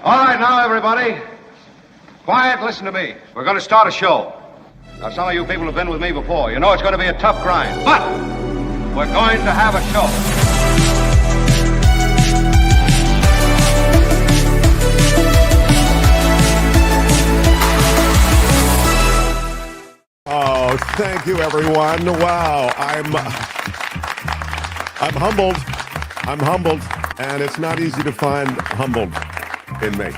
All right, now, everybody. Quiet, listen to me. We're going to start a show. Now, some of you people have been with me before. You know it's going to be a tough grind, but we're going to have a show. Oh, thank you, everyone. Wow, I'm humbled. I'm humbled, and it's not easy to find humbled in me,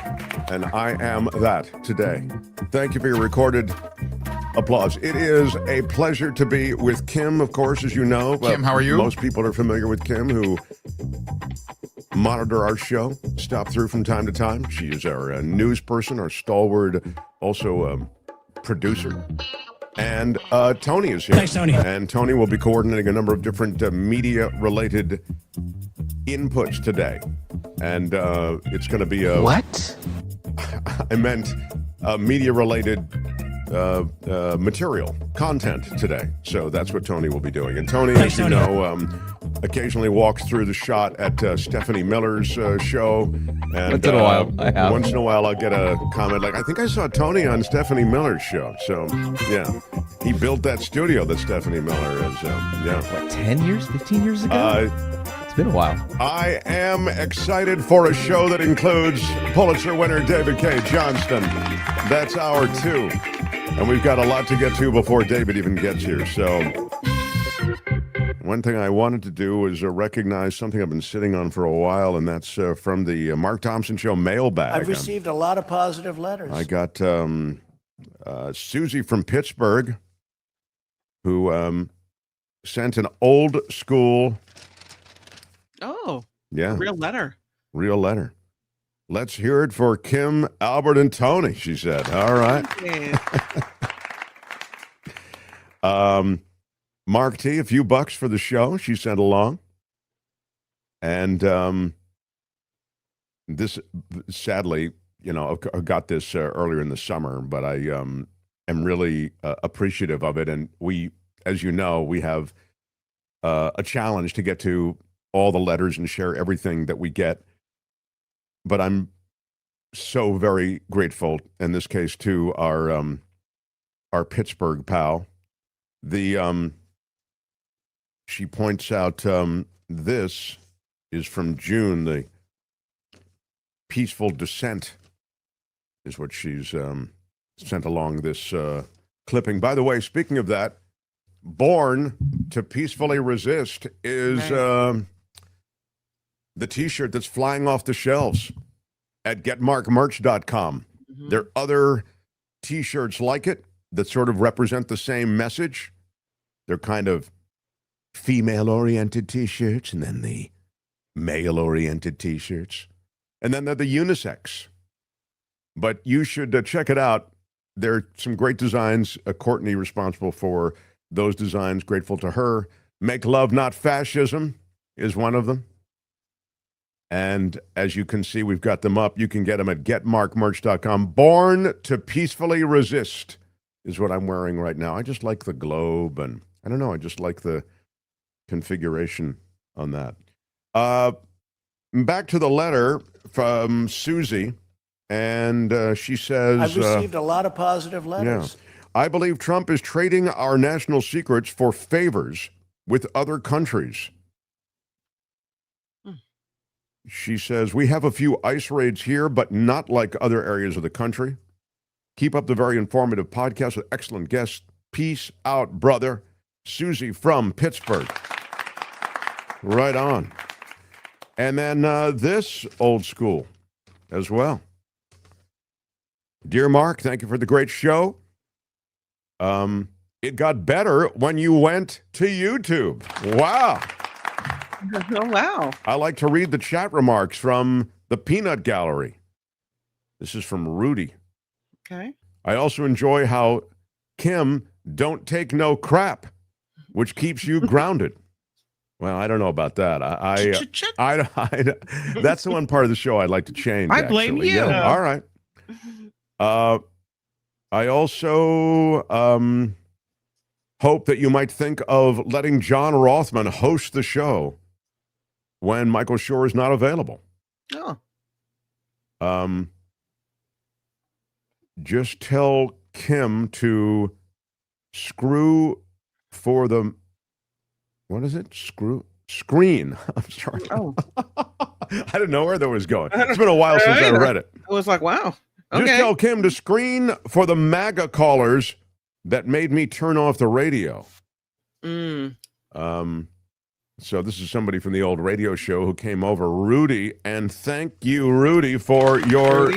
and I am that today. Thank you for your recorded applause. It is a pleasure to be with Kim, of course, as you know. Kim, how are you? Most people are familiar with Kim, who monitor our show, stop through from time to time. She is our news person, our stalwart, also producer. And Tony is here. Thanks, Tony. And Tony will be coordinating a number of different media-related inputs today. And it's going to be a... What? I meant media-related material, content today. So that's what Tony will be doing. And Tony, Thanks, as you know, occasionally walks through the shot at Stephanie Miller's show. And Once in a while, I have. Once in a while, I'll get a comment like, I think I saw Tony on Stephanie Miller's show. So, yeah. He built that studio that Stephanie Miller is. Yeah. What, 10 years, 15 years ago? It's been a while. I am excited for a show that includes Pulitzer winner David Cay Johnston. That's hour 2. And we've got a lot to get to before David even gets here. So one thing I wanted to do was recognize something I've been sitting on for a while, and that's from the Mark Thompson Show mailbag. I've received a lot of positive letters. I got Susie from Pittsburgh, who sent an old school... Oh, yeah, real letter. Real letter. Let's hear it for Kim, Albert, and Tony, she said. All right. Mark T, a few bucks for the show she sent along. And this, sadly, you know, I got this earlier in the summer, but I am really appreciative of it. And we, as you know, we have a challenge to get to all the letters and share everything that we get. But I'm so very grateful in this case to our Pittsburgh pal. She points out this is from June. The peaceful dissent is what she's sent along this clipping. By the way, speaking of that, Born to Peacefully Resist is the T-shirt that's flying off the shelves at getmarkmerch.com. Mm-hmm. There are other T-shirts like it that sort of represent the same message. They're kind of female-oriented T-shirts, and then the male-oriented T-shirts. And then they're the unisex. But you should check it out. There are some great designs. Courtney responsible for those designs. Grateful to her. Make Love Not Fascism is one of them. And as you can see, we've got them up. You can get them at getmarkmerch.com. Born to Peacefully Resist is what I'm wearing right now. I just like the globe, and I don't know, I just like the configuration on that. Back to the letter from Susie, and she says... I've received a lot of positive letters. Yeah. I believe Trump is trading our national secrets for favors with other countries. She says, we have a few ICE raids here, but not like other areas of the country. Keep up the very informative podcast with excellent guests. Peace out, brother. Susie from Pittsburgh. Right on. And then this old school as well. Dear Mark, thank you for the great show. It got better when you went to YouTube. Wow. Oh, wow. I like to read the chat remarks from the Peanut Gallery. This is from Rudy. Okay. I also enjoy how Kim don't take no crap, which keeps you grounded. Well, I don't know about that. I that's the one part of the show I'd like to change. I blame actually. you. Yeah. All right. I also hope that you might think of letting John Rothman host the show when Michael Schur is not available. Oh. Just tell Kim to screw for the, what is it? Screen. I'm sorry. Oh. I didn't know where that was going. It's been a while since I read it. I was like, wow. Okay. Just tell Kim to screen for the MAGA callers that made me turn off the radio. So this is somebody from the old radio show who came over, Rudy, and thank you, Rudy, for your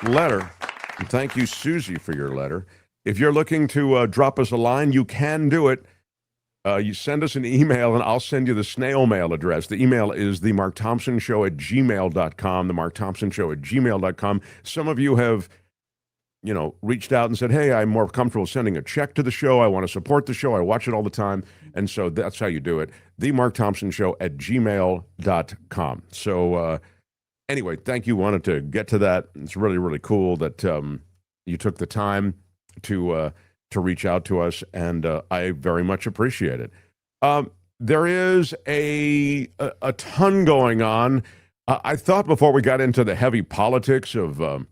letter. And thank you, Susie, for your letter. If you're looking to drop us a line, you can do it. You send us an email, and I'll send you the snail mail address. The email is themarkthompsonshow@gmail.com, themarkthompsonshow@gmail.com. Some of you have, reached out and said, hey, I'm more comfortable sending a check to the show. I want to support the show. I watch it all the time. And so that's how you do it. themarkthompsonshow@gmail.com. So anyway, thank you. Wanted to get to that. It's really, really cool that you took the time to reach out to us, and I very much appreciate it. There is a ton going on. I thought before we got into the heavy politics of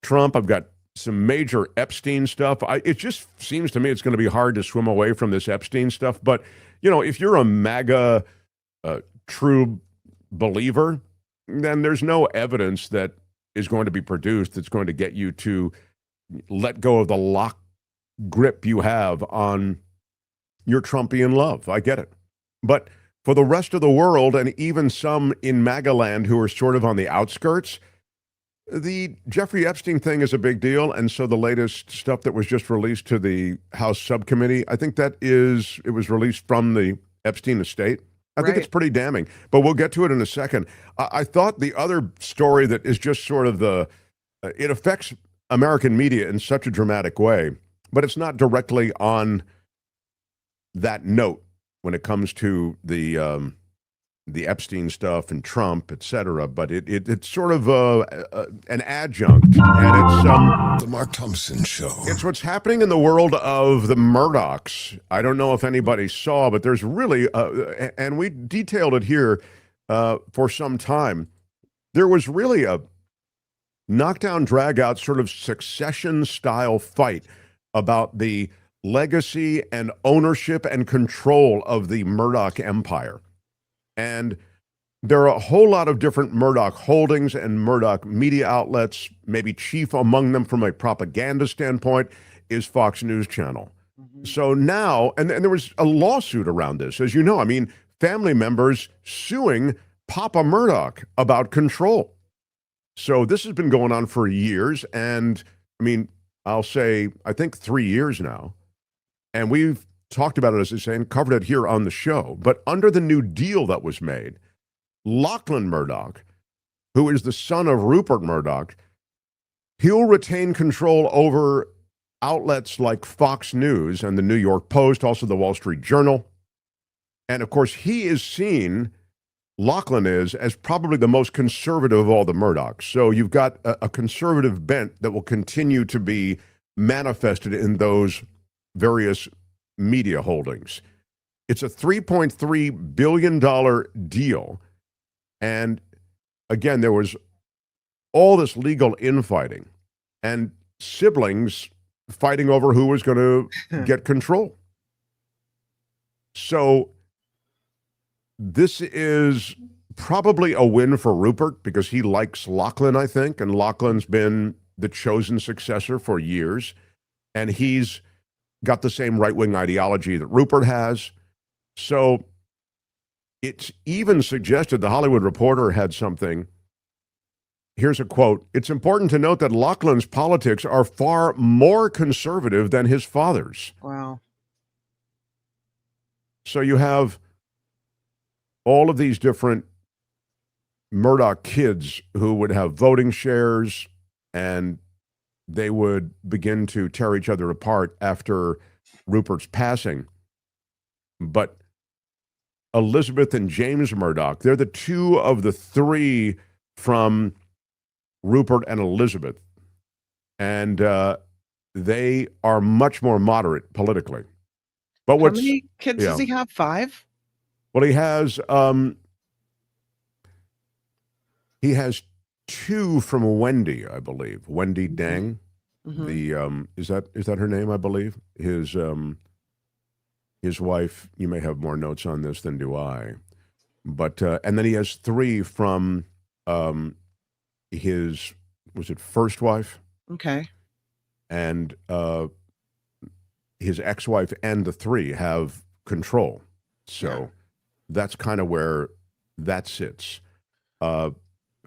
Trump, I've got some major Epstein stuff. It just seems to me it's going to be hard to swim away from this Epstein stuff. But, if you're a MAGA true believer, then there's no evidence that is going to be produced that's going to get you to let go of the lock grip you have on your Trumpian love. I get it. But for the rest of the world, and even some in MAGA land who are sort of on the outskirts, the Jeffrey Epstein thing is a big deal. And so the latest stuff that was just released to the House subcommittee, I think it was released from the Epstein estate. I think it's pretty damning, but we'll get to it in a second. I thought the other story that is just sort of it affects American media in such a dramatic way, but it's not directly on that note when it comes to the Epstein stuff and Trump, et cetera. But it's sort of an adjunct, and it's The Mark Thompson Show. It's what's happening in the world of the Murdochs. I don't know if anybody saw, but there's really, and we detailed it here for some time. There was really a knockdown, drag out sort of Succession style fight about the legacy and ownership and control of the Murdoch empire. And there are a whole lot of different Murdoch holdings and Murdoch media outlets. Maybe chief among them from a propaganda standpoint is Fox News Channel. Mm-hmm. So now, and there was a lawsuit around this, as you know. I mean, family members suing Papa Murdoch about control. So this has been going on for years. And I mean, I'll say, I think 3 years now. And we've talked about it, as I say, and covered it here on the show. But under the new deal that was made, Lachlan Murdoch, who is the son of Rupert Murdoch, he'll retain control over outlets like Fox News and the New York Post, also the Wall Street Journal. And of course, he is seen, Lachlan is, as probably the most conservative of all the Murdochs. So you've got a conservative bent that will continue to be manifested in those various media holdings. It's a $3.3 billion deal. And again, there was all this legal infighting and siblings fighting over who was going to get control. So this is probably a win for Rupert because he likes Lachlan, I think, and Lachlan's been the chosen successor for years, and he's got the same right-wing ideology that Rupert has. So it's even suggested, the Hollywood Reporter had something. Here's a quote. "It's important to note that Lachlan's politics are far more conservative than his father's." Wow. So you have all of these different Murdoch kids who would have voting shares, and they would begin to tear each other apart after Rupert's passing. But Elizabeth and James Murdoch, they're the two of the three from Rupert and Elizabeth. And they are much more moderate politically. But How many kids does he have? 5? Well, he has 2 from Wendy, I believe. Wendy Dang. Mhm. The is that her name? I believe his wife. You may have more notes on this than do I, but and then he has 3 from his first wife Okay. and his ex-wife, and the 3 have control. So that's kind of where that sits.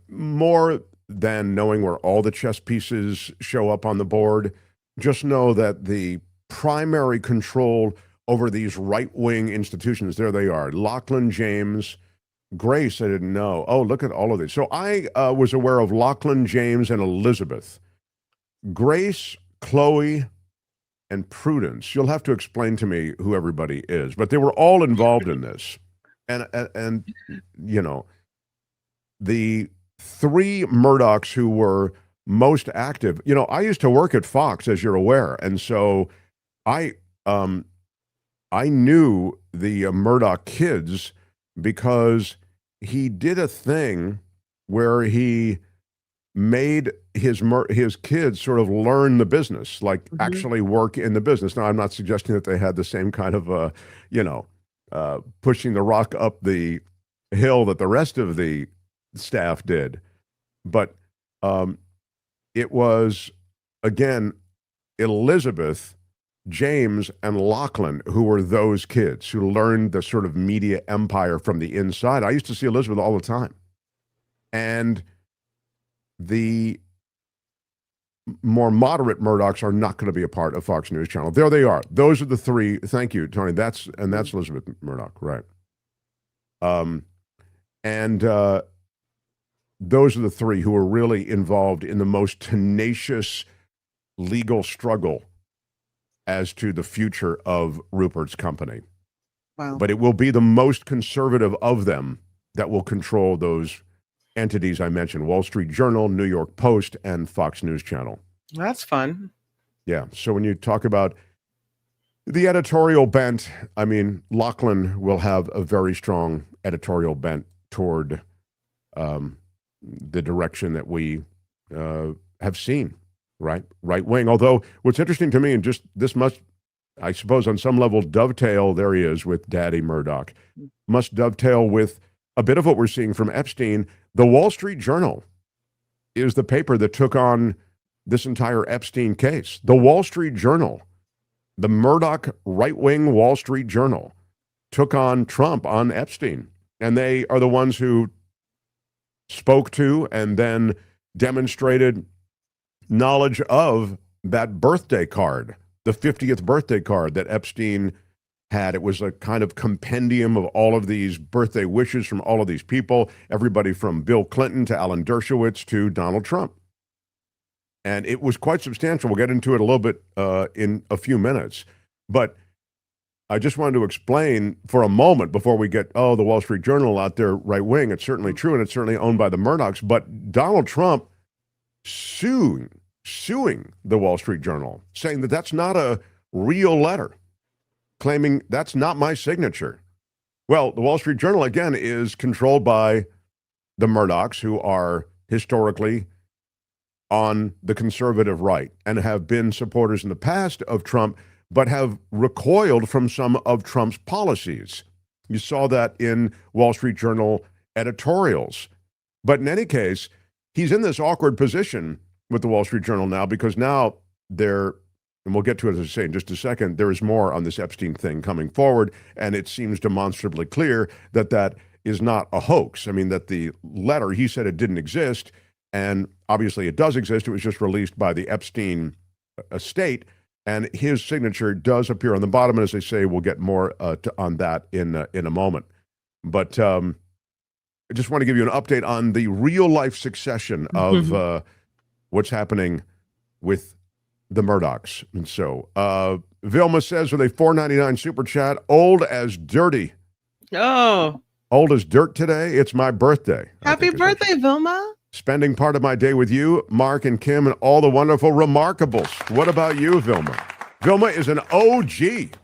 More than knowing where all the chess pieces show up on the board, just know that the primary control over these right-wing institutions, there they are. Lachlan James, Grace, I didn't know. Oh, look at all of these. So I was aware of Lachlan James and Elizabeth. Grace, Chloe, and Prudence. You'll have to explain to me who everybody is, but they were all involved in this. And you know, the 3 Murdochs who were most active. You know, I used to work at Fox, as you're aware, and so I knew the Murdoch kids because he did a thing where he made his kids sort of learn the business, like actually work in the business. Now, I'm not suggesting that they had the same kind of, pushing the rock up the hill that the rest of the staff did. But it was, again, Elizabeth, James, and Lachlan who were those kids who learned the sort of media empire from the inside. I used to see Elizabeth all the time. And the more moderate Murdochs are not going to be a part of Fox News Channel. There they are. Those are the 3. Thank you, Tony. That's Elizabeth Murdoch, right? Those are the 3 who were really involved in the most tenacious legal struggle as to the future of Rupert's company. Wow. But it will be the most conservative of them that will control those entities I mentioned: Wall Street Journal, New York Post, and Fox News Channel. That's fun. Yeah. So when you talk about the editorial bent, I mean, Lachlan will have a very strong editorial bent toward the direction that we have seen, right wing. Although what's interesting to me, and just this must, I suppose, on some level dovetail, there he is with Daddy Murdoch, must dovetail with a bit of what we're seeing from Epstein. The Wall Street Journal is the paper that took on this entire Epstein case. The Wall Street Journal, the Murdoch right-wing Wall Street Journal, took on Trump on Epstein. And they are the ones who spoke to and then demonstrated knowledge of that birthday card, the 50th birthday card that Epstein had. It was a kind of compendium of all of these birthday wishes from all of these people, everybody from Bill Clinton to Alan Dershowitz to Donald Trump. And it was quite substantial. We'll get into it a little bit in a few minutes. But I just wanted to explain for a moment before we get, the Wall Street Journal out there right wing. It's certainly true, and it's certainly owned by the Murdochs. But Donald Trump suing the Wall Street Journal, saying that that's not a real letter, claiming that's not my signature. Well, the Wall Street Journal, again, is controlled by the Murdochs, who are historically on the conservative right and have been supporters in the past of Trump, but have recoiled from some of Trump's policies. You saw that in Wall Street Journal editorials. But in any case, he's in this awkward position with the Wall Street Journal now, because now they're, and we'll get to it, as I say, in just a second, there is more on this Epstein thing coming forward, and it seems demonstrably clear that that is not a hoax. I mean, that the letter, he said it didn't exist, and obviously it does exist. It was just released by the Epstein estate, and his signature does appear on the bottom. And as I say, we'll get more on that in a moment. But I just want to give you an update on the real-life succession of what's happening with the Murdochs. And so Vilma says with a $4.99 super chat, old as dirty. Oh. Old as dirt today. It's my birthday. Happy birthday, Vilma. Spending part of my day with you, Mark and Kim, and all the wonderful Remarkables. What about you, Vilma? Vilma is an OG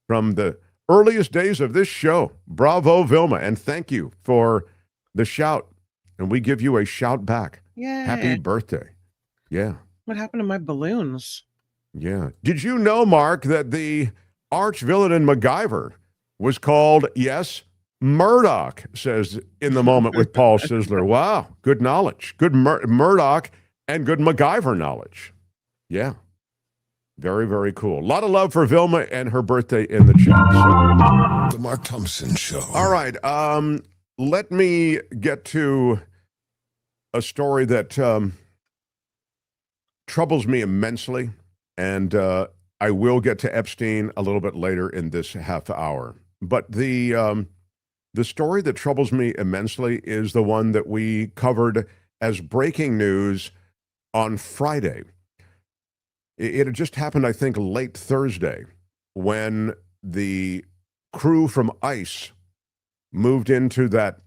from the earliest days of this show. Bravo, Vilma, and thank you for the shout and we give you a shout back. Yay. Happy birthday. Yeah. What happened to my balloons? Yeah. Did you know, Mark, that the arch villain in MacGyver was called, yes, Murdoch, says In the Moment with Paul Sizzler. Wow. Good knowledge. Good Murdoch and good MacGyver knowledge. Yeah. Very, very cool. A lot of love for Vilma and her birthday in the chat. The Mark Thompson Show. All right. Let me get to a story that troubles me immensely, and I will get to Epstein a little bit later in this half hour. But the story that troubles me immensely is the one that we covered as breaking news on Friday. It had just happened, I think, late Thursday, when the crew from ICE moved into that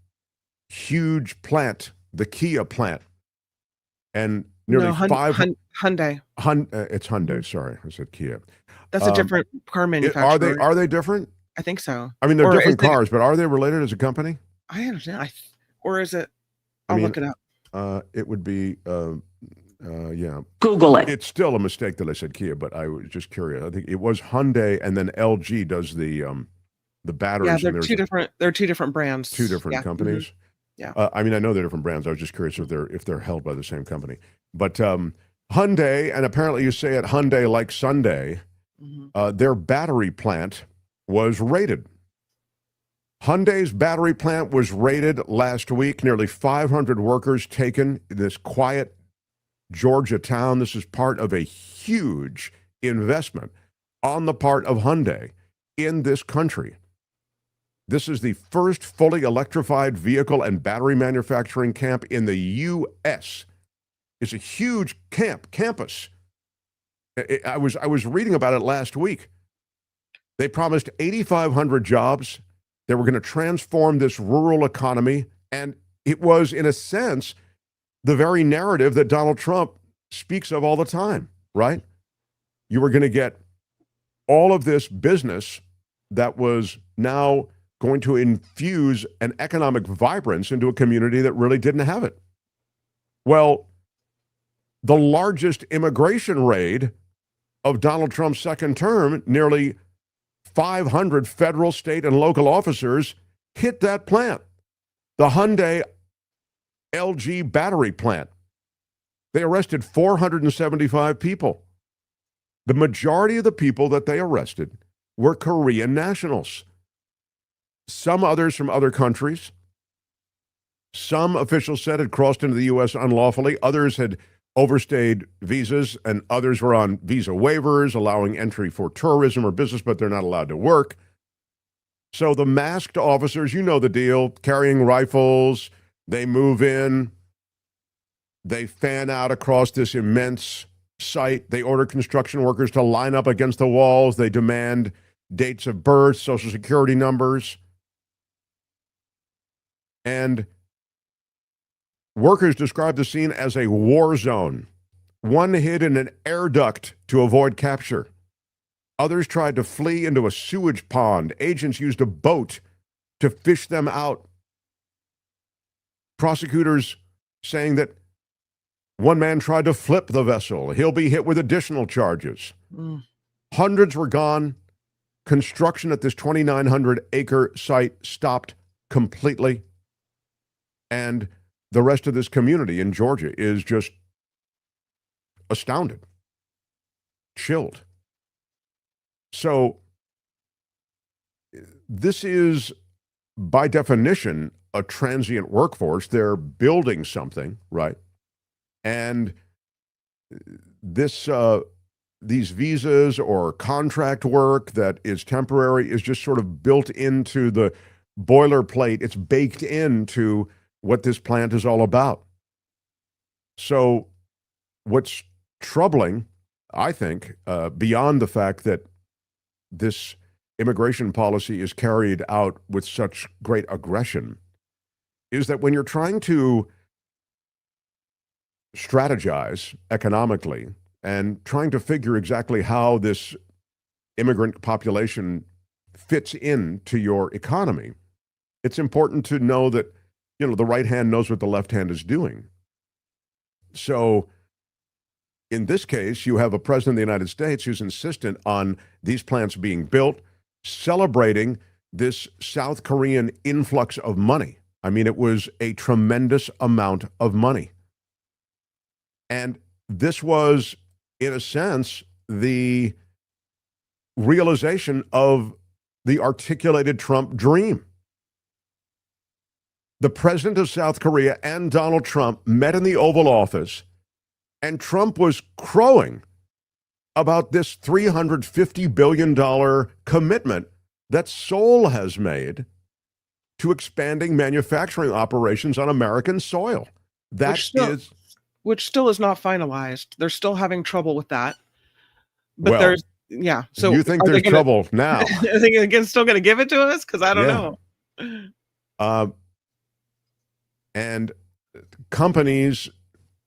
huge plant, the Kia plant, and nearly Hyundai. It's Hyundai. Sorry, I said Kia. That's a different car manufacturer. Are they different? I think so. I mean, they're different cars, but are they related as a company? I understand. Or is it? I'll look it up. It would be. Yeah. Google it. It's still a mistake that I said Kia, but I was just curious. I think it was Hyundai, and then LG does the batteries. Yeah, they're two different. They're two different brands. Two different companies. Mm-hmm. Yeah. I mean, I know they're different brands. I was just curious if they're held by the same company. But Hyundai, and apparently you say it Hyundai like Sunday. Mm-hmm. Their battery plant was raided. Hyundai's battery plant was raided last week. Nearly 500 workers taken in this quiet Georgia town. This is part of a huge investment on the part of Hyundai in this country. This is the first fully electrified vehicle and battery manufacturing camp in the U.S. It's a huge campus. I was reading about it last week. They promised 8,500 jobs. They were going to transform this rural economy, and it was, in a sense, the very narrative that Donald Trump speaks of all the time, right? You were going to get all of this business that was now going to infuse an economic vibrance into a community that really didn't have it. Well, the largest immigration raid of Donald Trump's second term, nearly 500 federal, state, and local officers hit that plant, the Hyundai-LG battery plant. They arrested 475 people. The majority of the people that they arrested were Korean nationals. Some others from other countries. Some officials said had crossed into the U.S. unlawfully. Others had overstayed visas, and others were on visa waivers, allowing entry for tourism or business, but they're not allowed to work. So the masked officers, you know the deal, carrying rifles, they move in, they fan out across this immense site. They order construction workers to line up against the walls. They demand dates of birth, social security numbers. And workers described the scene as a war zone. One hid in an air duct to avoid capture. Others tried to flee into a sewage pond. Agents used a boat to fish them out. Prosecutors saying that one man tried to flip the vessel. He'll be hit with additional charges. Hundreds were gone. Construction at this 2,900-acre site stopped completely. And the rest of this community in Georgia is just astounded, chilled. So this is, by definition, a transient workforce. They're building something, right? And this, these visas or contract work that is temporary is just sort of built into the boilerplate. It's baked into what this plant is all about. So what's troubling, I think, beyond the fact that this immigration policy is carried out with such great aggression, is that when you're trying to strategize economically and trying to figure exactly how this immigrant population fits into your economy, it's important to know that the right hand knows what the left hand is doing. So in this case, you have a president of the United States who's insistent on these plants being built, celebrating this South Korean influx of money. I mean, it was a tremendous amount of money. And this was, in a sense, the realization of the articulated Trump dream. The president of South Korea and Donald Trump met in the Oval Office, and Trump was crowing about this $350 billion commitment that Seoul has made to expanding manufacturing operations on American soil. Which still is not finalized. They're still having trouble with that. But well, So you think there's trouble now? Are they still going to give it to us? Because I don't know. And companies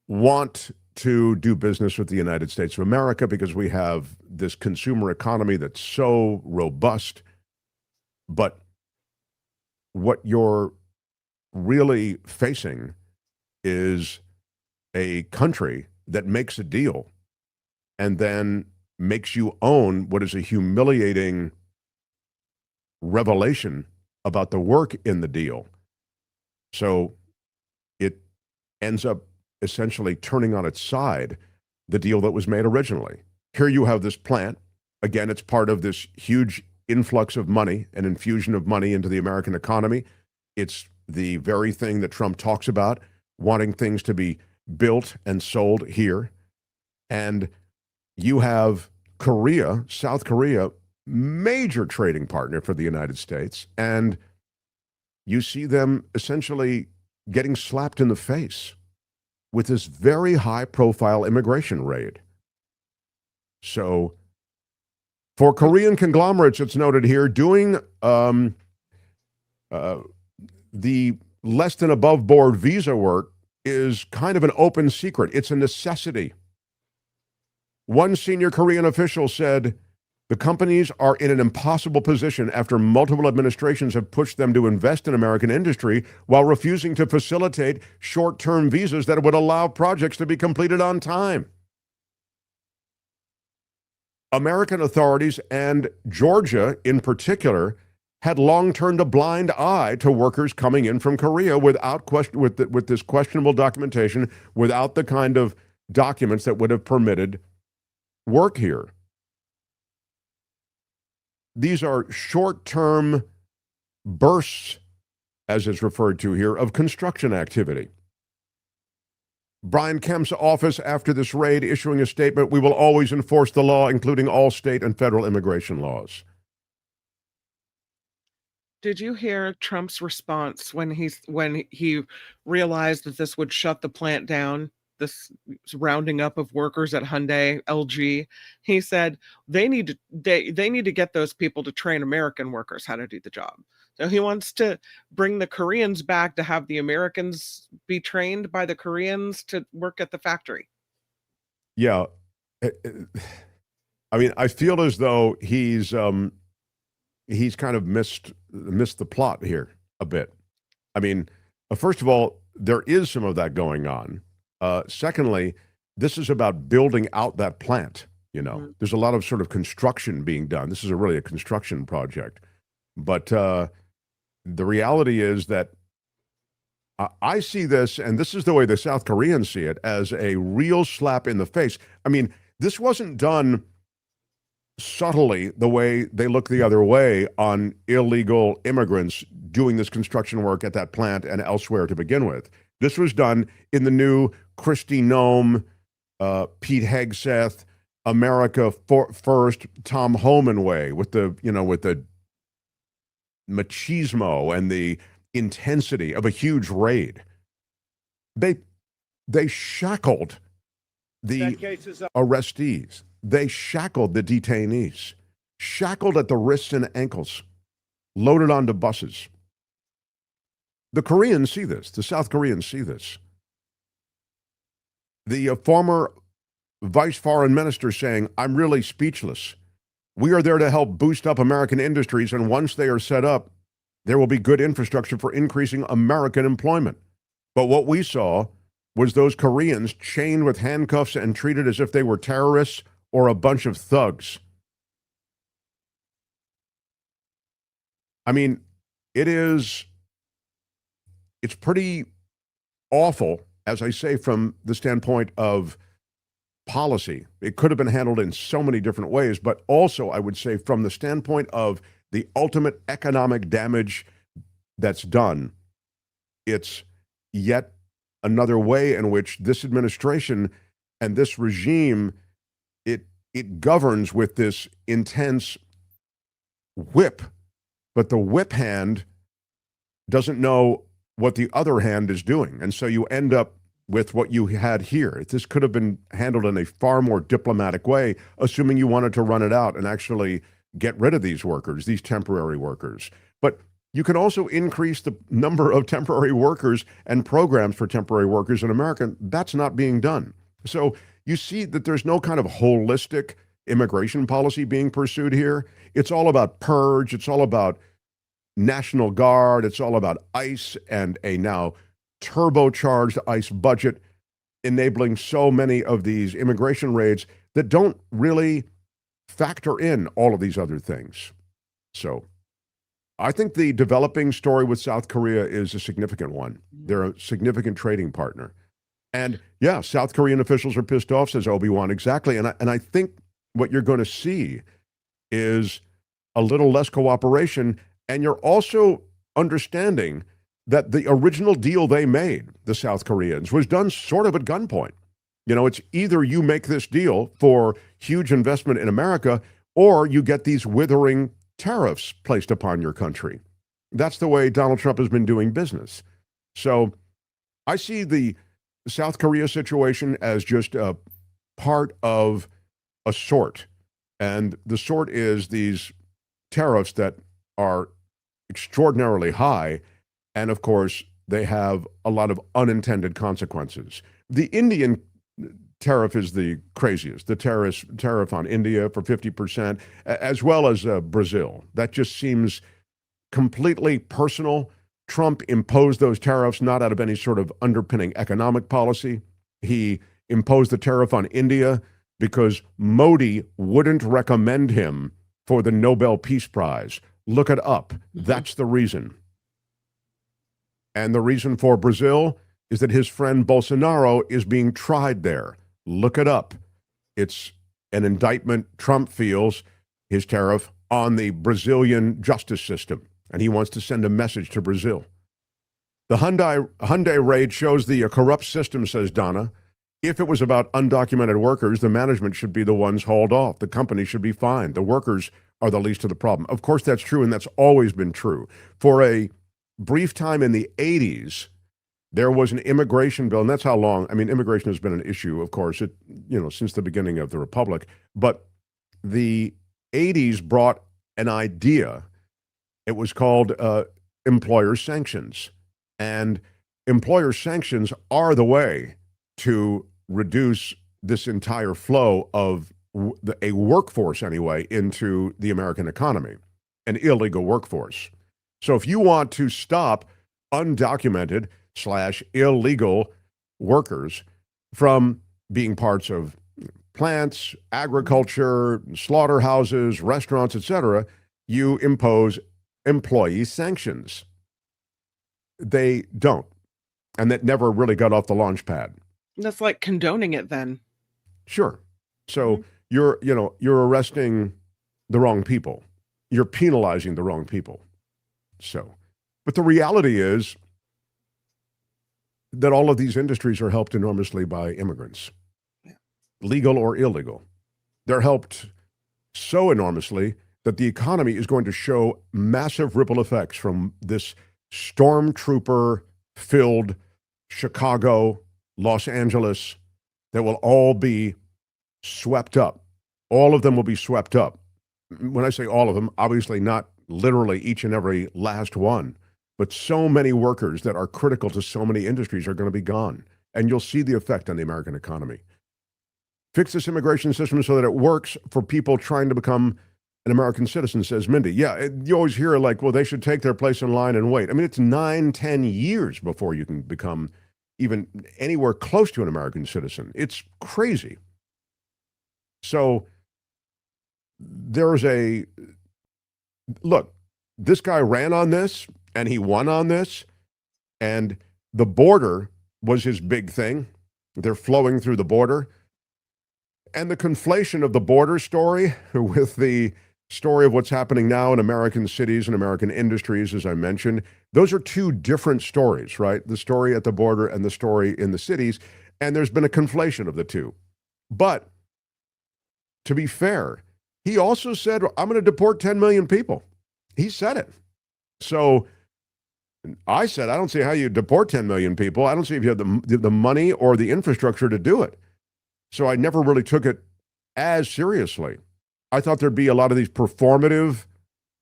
want to do business with the United States of America because we have this consumer economy that's so robust. But what you're really facing is a country that makes a deal and then makes you own what is a humiliating revelation about the work in the deal. So it ends up essentially turning on its side the deal that was made originally. Here you have this plant. Again, it's part of this huge influx of money and infusion of money into the American economy. It's the very thing that Trump talks about, wanting things to be built and sold here. And you have Korea, South Korea, major trading partner for the United States. And you see them essentially getting slapped in the face with this very high-profile immigration raid. So for Korean conglomerates, it's noted here, doing the less than above board visa work is kind of an open secret. It's a necessity. One senior Korean official said, the companies are in an impossible position after multiple administrations have pushed them to invest in American industry while refusing to facilitate short-term visas that would allow projects to be completed on time. American authorities, and Georgia in particular, had long turned a blind eye to workers coming in from Korea without question, with this questionable documentation, without the kind of documents that would have permitted work here. These are short-term bursts, as is referred to here, of construction activity. Brian Kemp's office after this raid issuing a statement, we will always enforce the law, including all state and federal immigration laws. Did you hear Trump's response when he realized that this would shut the plant down, this rounding up of workers at Hyundai-LG? He said they need to get those people to train American workers how to do the job. So he wants to bring the Koreans back to have the Americans be trained by the Koreans to work at the factory. Yeah. I mean, I feel as though he's kind of missed the plot here a bit. I mean, first of all, there is some of that going on. Secondly, this is about building out that plant. Mm-hmm. There's a lot of sort of construction being done. This is really a construction project. But the reality is that I see this, and this is the way the South Koreans see it, as a real slap in the face. I mean, this wasn't done subtly the way they look the other way on illegal immigrants doing this construction work at that plant and elsewhere to begin with. This was done in the new Kristi, Noem, Pete Hegseth, America First, Tom Homan way, with the machismo and the intensity of a huge raid. They shackled the arrestees. They shackled the detainees, shackled at the wrists and ankles, loaded onto buses. The Koreans see this. The South Koreans see this. The former vice foreign minister saying, I'm really speechless. We are there to help boost up American industries, and once they are set up, there will be good infrastructure for increasing American employment. But what we saw was those Koreans chained with handcuffs and treated as if they were terrorists or a bunch of thugs. I mean, it's pretty awful, as I say, from the standpoint of policy. It could have been handled in so many different ways, but also I would say from the standpoint of the ultimate economic damage that's done, it's yet another way in which this administration and this regime, it governs with this intense whip, but the whip hand doesn't know what the other hand is doing. And so you end up with what you had here. This could have been handled in a far more diplomatic way, assuming you wanted to run it out and actually get rid of these workers, these temporary workers. But you can also increase the number of temporary workers and programs for temporary workers in America. That's not being done. So you see that there's no kind of holistic immigration policy being pursued here. It's all about purge. It's all about National Guard. It's all about ICE and a now turbocharged ICE budget, enabling so many of these immigration raids that don't really factor in all of these other things. So I think the developing story with South Korea is a significant one. They're a significant trading partner. And yeah, South Korean officials are pissed off, says Obi-Wan, exactly. And I think what you're going to see is a little less cooperation. And you're also understanding that the original deal they made, the South Koreans, was done sort of at gunpoint. You know, it's either you make this deal for huge investment in America, or you get these withering tariffs placed upon your country. That's the way Donald Trump has been doing business. So I see the South Korea situation as just a part of a sort. And the sort is these tariffs that are extraordinarily high. And of course, they have a lot of unintended consequences. The Indian tariff is the craziest. The tariff on India for 50%, as well as Brazil. That just seems completely personal. Trump imposed those tariffs not out of any sort of underpinning economic policy. He imposed the tariff on India because Modi wouldn't recommend him for the Nobel Peace Prize. Look it up. That's the reason. And the reason for Brazil is that his friend Bolsonaro is being tried there. Look it up. It's an indictment Trump feels, his tariff, on the Brazilian justice system. And he wants to send a message to Brazil. The Hyundai raid shows the corrupt system, says Donna. If it was about undocumented workers, the management should be the ones hauled off. The company should be fined. The workers are the least of the problem. Of course, that's true, and that's always been true. For a brief time in the 80s, there was an immigration bill, and that's how long. I mean, immigration has been an issue, of course, since the beginning of the Republic. But the 80s brought an idea. It was called employer sanctions. And employer sanctions are the way to reduce this entire flow of a workforce, anyway, into the American economy, an illegal workforce. So if you want to stop undocumented / illegal workers from being parts of plants, agriculture, slaughterhouses, restaurants, etc., you impose employee sanctions. They don't. And that never really got off the launch pad. That's like condoning it then. Sure. So you're arresting the wrong people. You're penalizing the wrong people. So, but the reality is that all of these industries are helped enormously by immigrants, legal or illegal. They're helped so enormously that the economy is going to show massive ripple effects from this stormtrooper-filled Chicago, Los Angeles, that will all be swept up. All of them will be swept up. When I say all of them, obviously not literally each and every last one, but so many workers that are critical to so many industries are going to be gone. And you'll see the effect on the American economy. Fix this immigration system so that it works for people trying to become an American citizen, says Mindy. Yeah, you always hear like, well, they should take their place in line and wait. I mean, it's 9-10 years before you can become even anywhere close to an American citizen. It's crazy. So there's look, this guy ran on this and he won on this, and the border was his big thing. They're flowing through the border. And the conflation of the border story with the story of what's happening now in American cities and American industries, as I mentioned, those are two different stories, right? The story at the border and the story in the cities. And there's been a conflation of the two. But to be fair, he also said, I'm going to deport 10 million people. He said it. So I said, I don't see how you deport 10 million people. I don't see if you have the money or the infrastructure to do it. So I never really took it as seriously. I thought there'd be a lot of these performative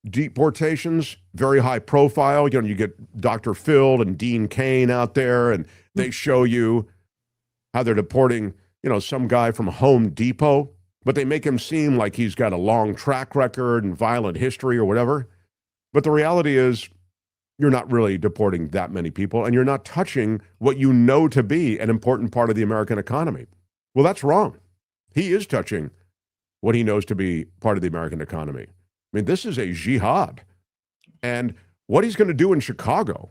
deportations, very high profile. You know, you get Dr. Phil and Dean Cain out there, and they show you how they're deporting, you know, some guy from Home Depot, but they make him seem like he's got a long track record and violent history or whatever. But the reality is, you're not really deporting that many people, and you're not touching what you know to be an important part of the American economy. Well, that's wrong. He is touching what he knows to be part of the American economy. I mean, this is a jihad. And what he's going to do in Chicago,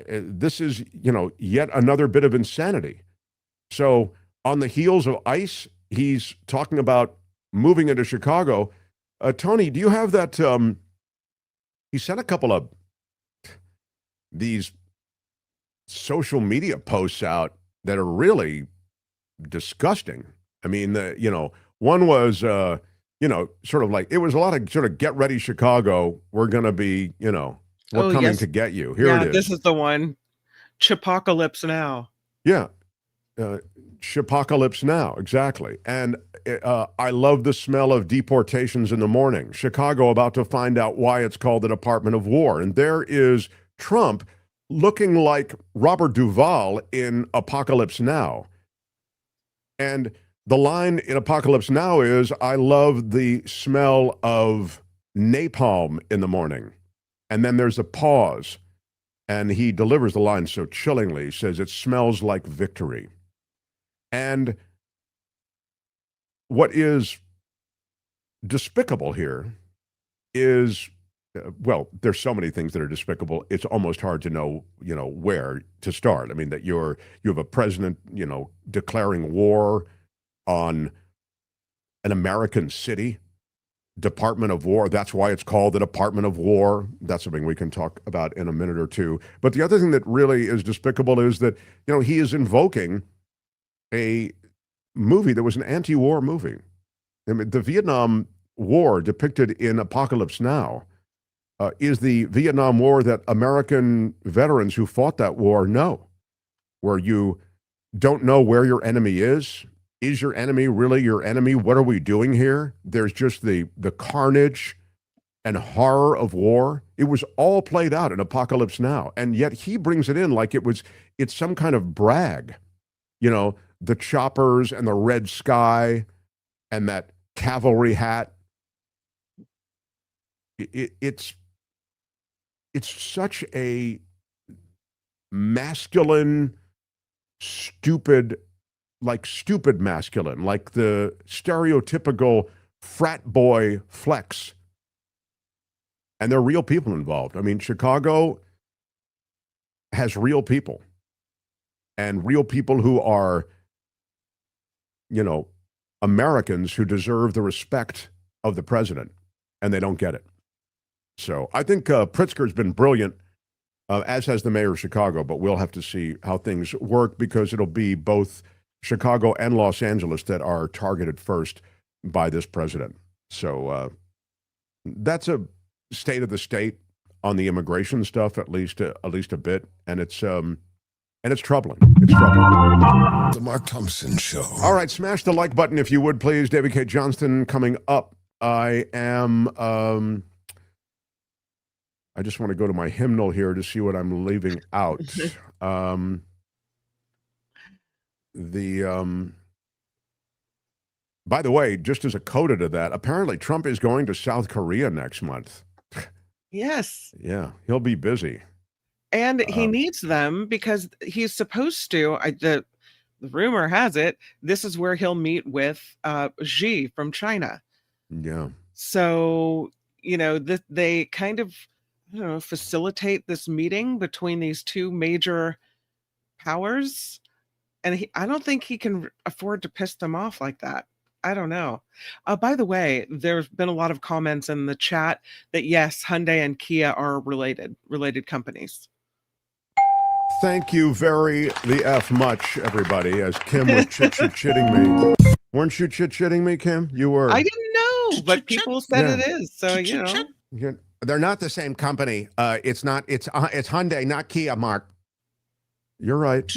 this is, you know, yet another bit of insanity. So on the heels of ICE, he's talking about moving into Chicago. Tony, do you have that? He sent a couple of these social media posts out that are really disgusting. I mean, you know, one was, you know, sort of like, it was a lot of sort of get ready Chicago. We're going to be, you know, we're coming to get you. Here it is. This is the one. Chipocalypse now. Yeah. Chipocalypse now. Exactly. And I love the smell of deportations in the morning. Chicago about to find out why it's called the Department of War. And there is Trump looking like Robert Duvall in Apocalypse Now. And the line in Apocalypse Now is, I love the smell of napalm in the morning. And then there's a pause. And he delivers the line so chillingly. He says, it smells like victory. And what is despicable here is, well, there's so many things that are despicable. It's almost hard to know, you know, where to start. I mean, that you have a president, you know, declaring war on an American city, Department of War. That's why it's called the Department of War. That's something we can talk about in a minute or two. But the other thing that really is despicable is that, you know, he is invoking a movie that was an anti-war movie. I mean, the Vietnam War depicted in Apocalypse Now is the Vietnam War that American veterans who fought that war know, where you don't know where your enemy is. Is your enemy really your enemy? What are we doing here? There's just the carnage and horror of war. It was all played out in Apocalypse Now. And yet he brings it in like it's some kind of brag. You know, the choppers and the red sky and that cavalry hat. It's such a masculine, stupid masculine, like the stereotypical frat boy flex. And there are real people involved. I mean, Chicago has real people, and real people who are, you know, Americans who deserve the respect of the president, and they don't get it. So I think Pritzker's been brilliant, as has the mayor of Chicago, but we'll have to see how things work, because it'll be both Chicago and Los Angeles that are targeted first by this president. So that's a state of the state on the immigration stuff, at least a bit, and it's troubling. It's troubling. The Mark Thompson Show. All right, smash the like button if you would, please. David Cay Johnston coming up. I just want to go to my hymnal here to see what I'm leaving out. By the way, just as a coda to that, apparently Trump is going to South Korea next month. Yes. Yeah, he'll be busy. And he needs them because he's supposed to. The rumor has it, this is where he'll meet with Xi from China. Yeah. So, they kind of, facilitate this meeting between these two major powers. And I don't think he can afford to piss them off like that. I don't know. By the way, there's been a lot of comments in the chat that yes, Hyundai and Kia are related companies. Thank you very the F much, everybody, as Kim was chit-chitting me. Weren't you chit-chitting me, Kim? You were. I didn't know, but people said it is. So, They're not the same company. It's Hyundai, not Kia, Mark. You're right.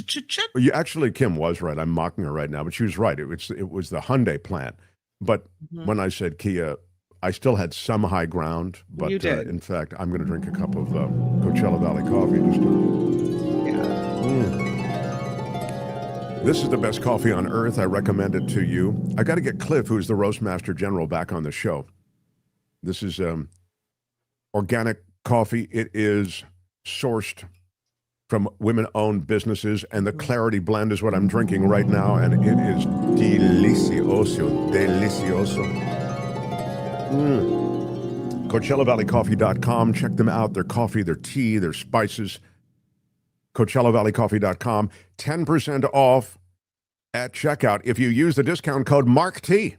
You actually, Kim was right. I'm mocking her right now, but she was right. It was the Hyundai plant. But when I said Kia, I still had some high ground. But you did. In fact, I'm going to drink a cup of Coachella Valley coffee. This is the best coffee on earth. I recommend it to you. I got to get Cliff, who's the Roastmaster General, back on the show. This is organic coffee. It is sourced from women-owned businesses, and the Clarity Blend is what I'm drinking right now, and it is delicioso. CoachellaValleyCoffee.com. Check them out. Their coffee, their tea, their spices. CoachellaValleyCoffee.com. 10% off at checkout if you use the discount code MARKT.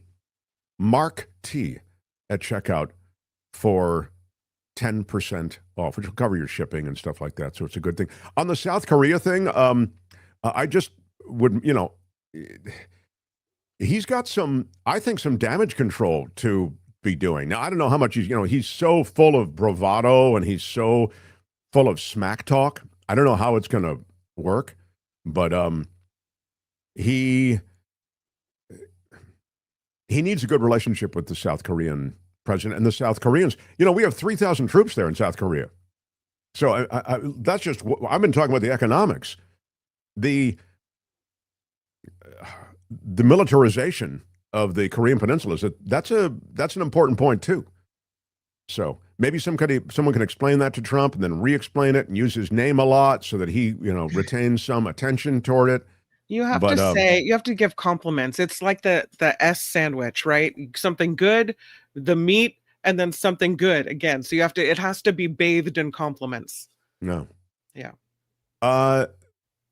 MARKT at checkout for 10% off, which will cover your shipping and stuff like that. So it's a good thing. On the South Korea thing, I just would, he's got some damage control to be doing. Now, I don't know how much he's so full of bravado and he's so full of smack talk. I don't know how it's going to work, but he needs a good relationship with the South Korean president and the South Koreans. We have 3,000 troops there in South Korea. So that's just, I've been talking about the economics. The militarization of the Korean Peninsula, that's an important point too. So maybe someone can explain that to Trump and then re-explain it and use his name a lot so that he, retains some attention toward it. You have to give compliments. It's like the S sandwich, right? Something good, the meat, and then something good again. So it has to be bathed in compliments. No. Yeah.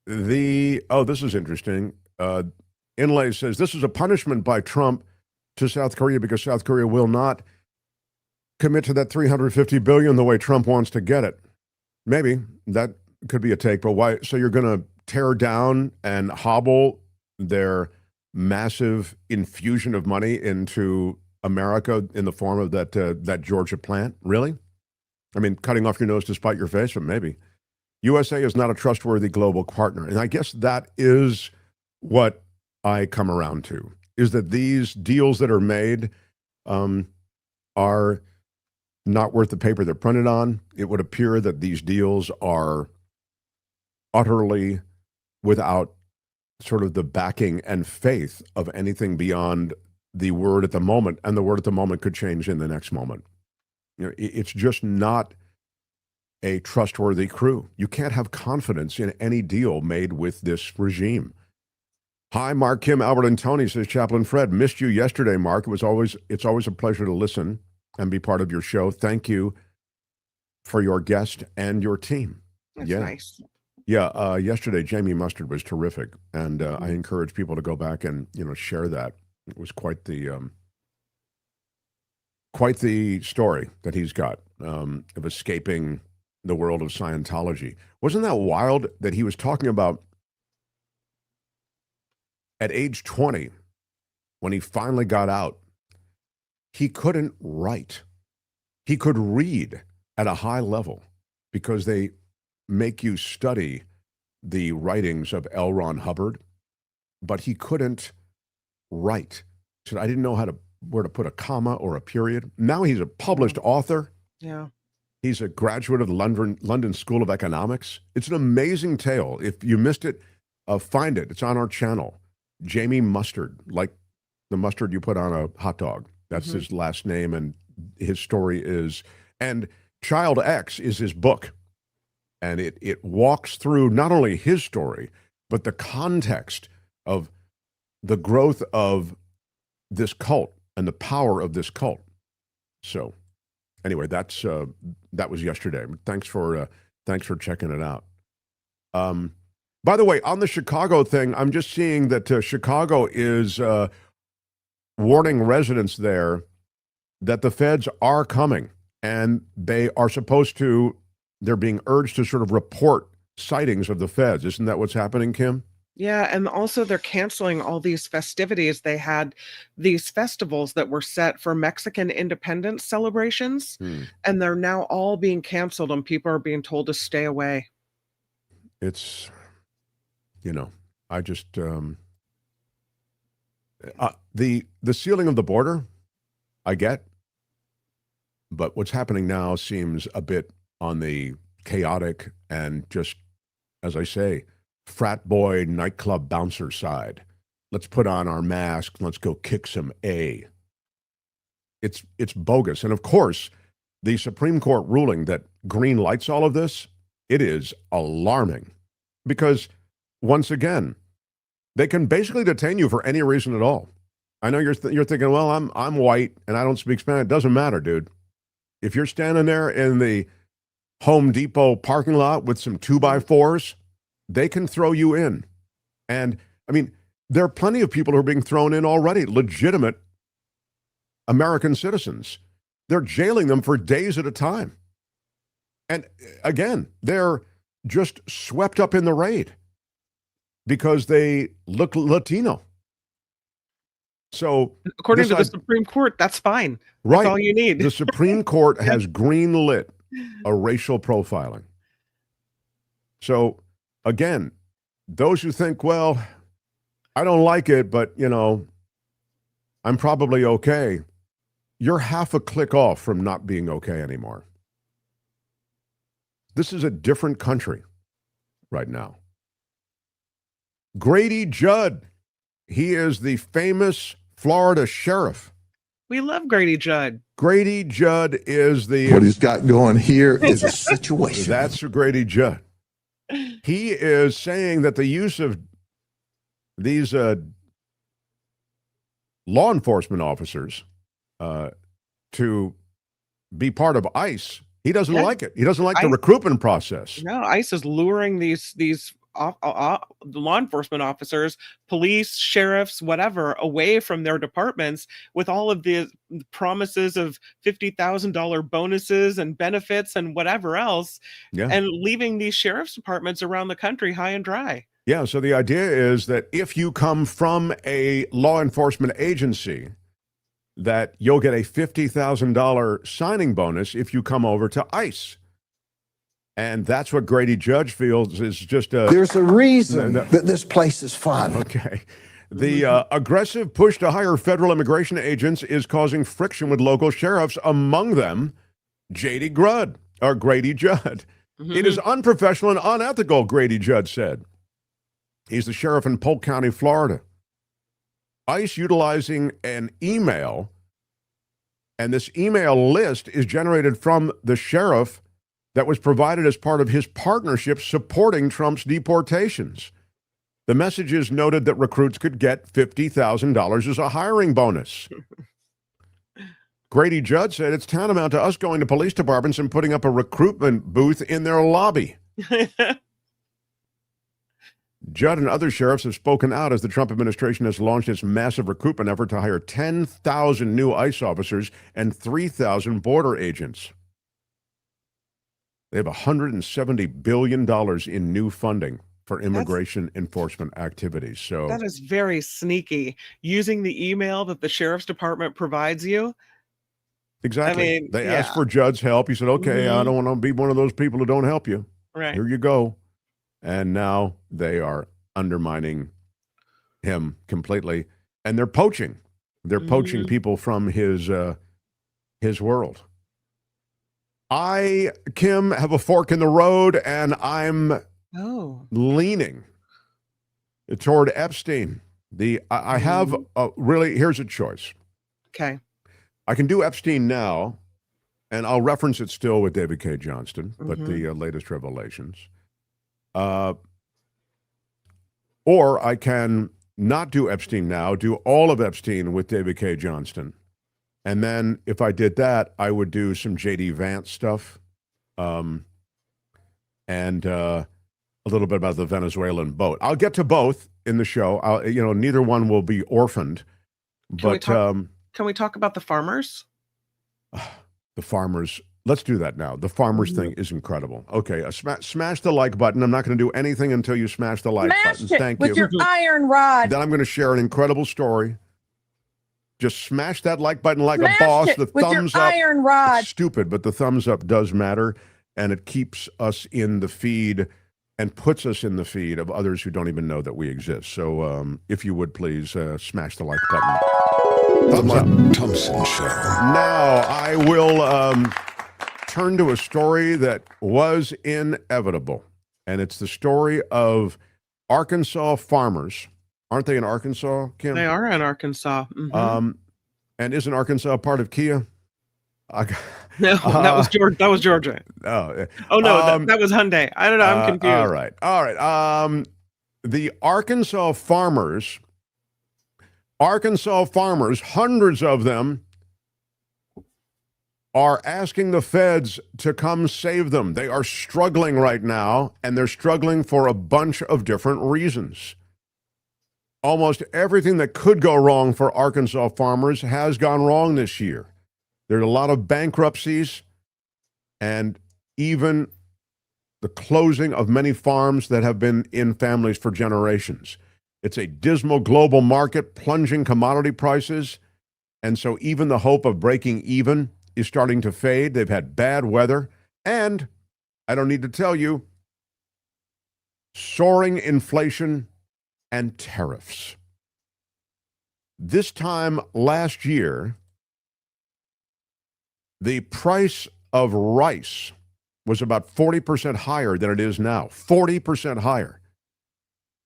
This is interesting. Inlay says this is a punishment by Trump to South Korea because South Korea will not commit to that $350 billion the way Trump wants to get it. Maybe that could be a take, but why? So you're going to tear down and hobble their massive infusion of money into America in the form of that Georgia plant? Really? I mean, cutting off your nose to spite your face, but maybe. USA is not a trustworthy global partner. And I guess that is what I come around to, is that these deals that are made are not worth the paper they're printed on. It would appear that these deals are utterly without sort of the backing and faith of anything beyond the word at the moment, and the word at the moment could change in the next moment. It's just not a trustworthy crew. You can't have confidence in any deal made with this regime. Hi, Mark, Kim, Albert, and Tony, says Chaplain Fred. Missed you yesterday, Mark. It's always a pleasure to listen and be part of your show. Thank you for your guest and your team. That's nice. Yeah, yesterday Jamie Mustard was terrific, and I encourage people to go back and share that. It was quite the story that he's got of escaping the world of Scientology. Wasn't that wild that he was talking about at age 20, when he finally got out, he couldn't write. He could read at a high level because they make you study the writings of L. Ron Hubbard, but he couldn't write. He said, I didn't know where to put a comma or a period. Now he's a published author. Yeah. He's a graduate of the London School of Economics. It's an amazing tale. If you missed it, find it. It's on our channel. Jamie Mustard, like the mustard you put on a hot dog. That's his last name, and his story is, and Child X is his book. And it walks through not only his story, but the context of the growth of this cult and the power of this cult. So anyway, that was yesterday. Thanks for checking it out. By the way, on the Chicago thing, I'm just seeing that Chicago is warning residents there that the feds are coming, and they are supposed to. They're being urged to sort of report sightings of the feds. Isn't that what's happening, Kim? Yeah, and also they're canceling all these festivities. They had these festivals that were set for Mexican independence celebrations, and they're now all being canceled, and people are being told to stay away. It's, I just, the sealing of the border, I get, but what's happening now seems a bit on the chaotic and just, as I say, frat boy nightclub bouncer side. Let's put on our mask. Let's go kick some A. It's bogus. And of course, the Supreme Court ruling that green lights all of this, it is alarming because once again, they can basically detain you for any reason at all. I know you're thinking, well, I'm white and I don't speak Spanish. It doesn't matter, dude. If you're standing there in the Home Depot parking lot with some 2x4s, they can throw you in. And I mean, there are plenty of people who are being thrown in already, legitimate American citizens. They're jailing them for days at a time. And again, they're just swept up in the raid because they look Latino. So according to the Supreme Court, that's fine. Right. That's all you need. The Supreme Court has greenlit a racial profiling. So again, those who think, well, I don't like it, but I'm probably okay. You're half a click off from not being okay anymore. This is a different country right now. Grady Judd, he is the famous Florida sheriff. We love Grady Judd. Grady Judd is the... What he's got going here is a situation. That's Grady Judd. He is saying that the use of these law enforcement officers to be part of ICE, he doesn't like it. He doesn't like the recruitment process. No, ICE is luring these law enforcement officers, police, sheriffs, whatever, away from their departments with all of the promises of $50,000 bonuses and benefits and whatever else, and leaving these sheriff's departments around the country high and dry. Yeah, so the idea is that if you come from a law enforcement agency, that you'll get a $50,000 signing bonus if you come over to ICE. And that's what Grady Judd feels is just a... There's a reason that this place is fun. Okay. The aggressive push to hire federal immigration agents is causing friction with local sheriffs, among them Grady Judd. It is unprofessional and unethical, Grady Judd said. He's the sheriff in Polk County, Florida. ICE utilizing an email, and this email list is generated from the sheriff that was provided as part of his partnership supporting Trump's deportations. The messages noted that recruits could get $50,000 as a hiring bonus. Grady Judd said it's tantamount to us going to police departments and putting up a recruitment booth in their lobby. Judd and other sheriffs have spoken out as the Trump administration has launched its massive recruitment effort to hire 10,000 new ICE officers and 3,000 border agents. They have $170 billion in new funding for immigration enforcement activities. So that is very sneaky. Using the email that the sheriff's department provides you. Exactly. I mean, they asked for Judd's help. He said, okay, I don't want to be one of those people who don't help you. Right. Here you go. And now they are undermining him completely. And they're poaching. They're poaching people from his world. I, Kim, have a fork in the road, and I'm leaning toward Epstein. I have really, here's a choice. Okay. I can do Epstein now, and I'll reference it still with David Cay Johnston, but the latest revelations. Or I can not do Epstein now, do all of Epstein with David Cay Johnston. And then if I did that, I would do some JD Vance stuff and a little bit about the Venezuelan boat. I'll get to both in the show. Neither one will be orphaned. Can we talk about the farmers? The farmers. Let's do that now. The farmers thing is incredible. Okay, smash the like button. I'm not going to do anything until you smash the like button. Thank you. With your iron rod. Then I'm going to share an incredible story. Just smash that like button like a boss. The thumbs up. Iron rod. It's stupid, but the thumbs up does matter, and it keeps us in the feed and puts us in the feed of others who don't even know that we exist. So if you would please smash the like button. Thumbs up. Thompson Show. Now I will turn to a story that was inevitable, and it's the story of Arkansas farmers. Aren't they in Arkansas, Kim? They are in Arkansas. And isn't Arkansas part of Kia? No, that was Georgia. That was Georgia. Oh no, that was Hyundai. I don't know. I'm confused. All right. The Arkansas farmers, hundreds of them, are asking the feds to come save them. They are struggling right now, and they're struggling for a bunch of different reasons. Almost everything that could go wrong for Arkansas farmers has gone wrong this year. There's a lot of bankruptcies and even the closing of many farms that have been in families for generations. It's a dismal global market, plunging commodity prices, and so even the hope of breaking even is starting to fade. They've had bad weather, and I don't need to tell you, soaring inflation and tariffs. This time last year, the price of rice was about 40% higher than it is now. 40% higher.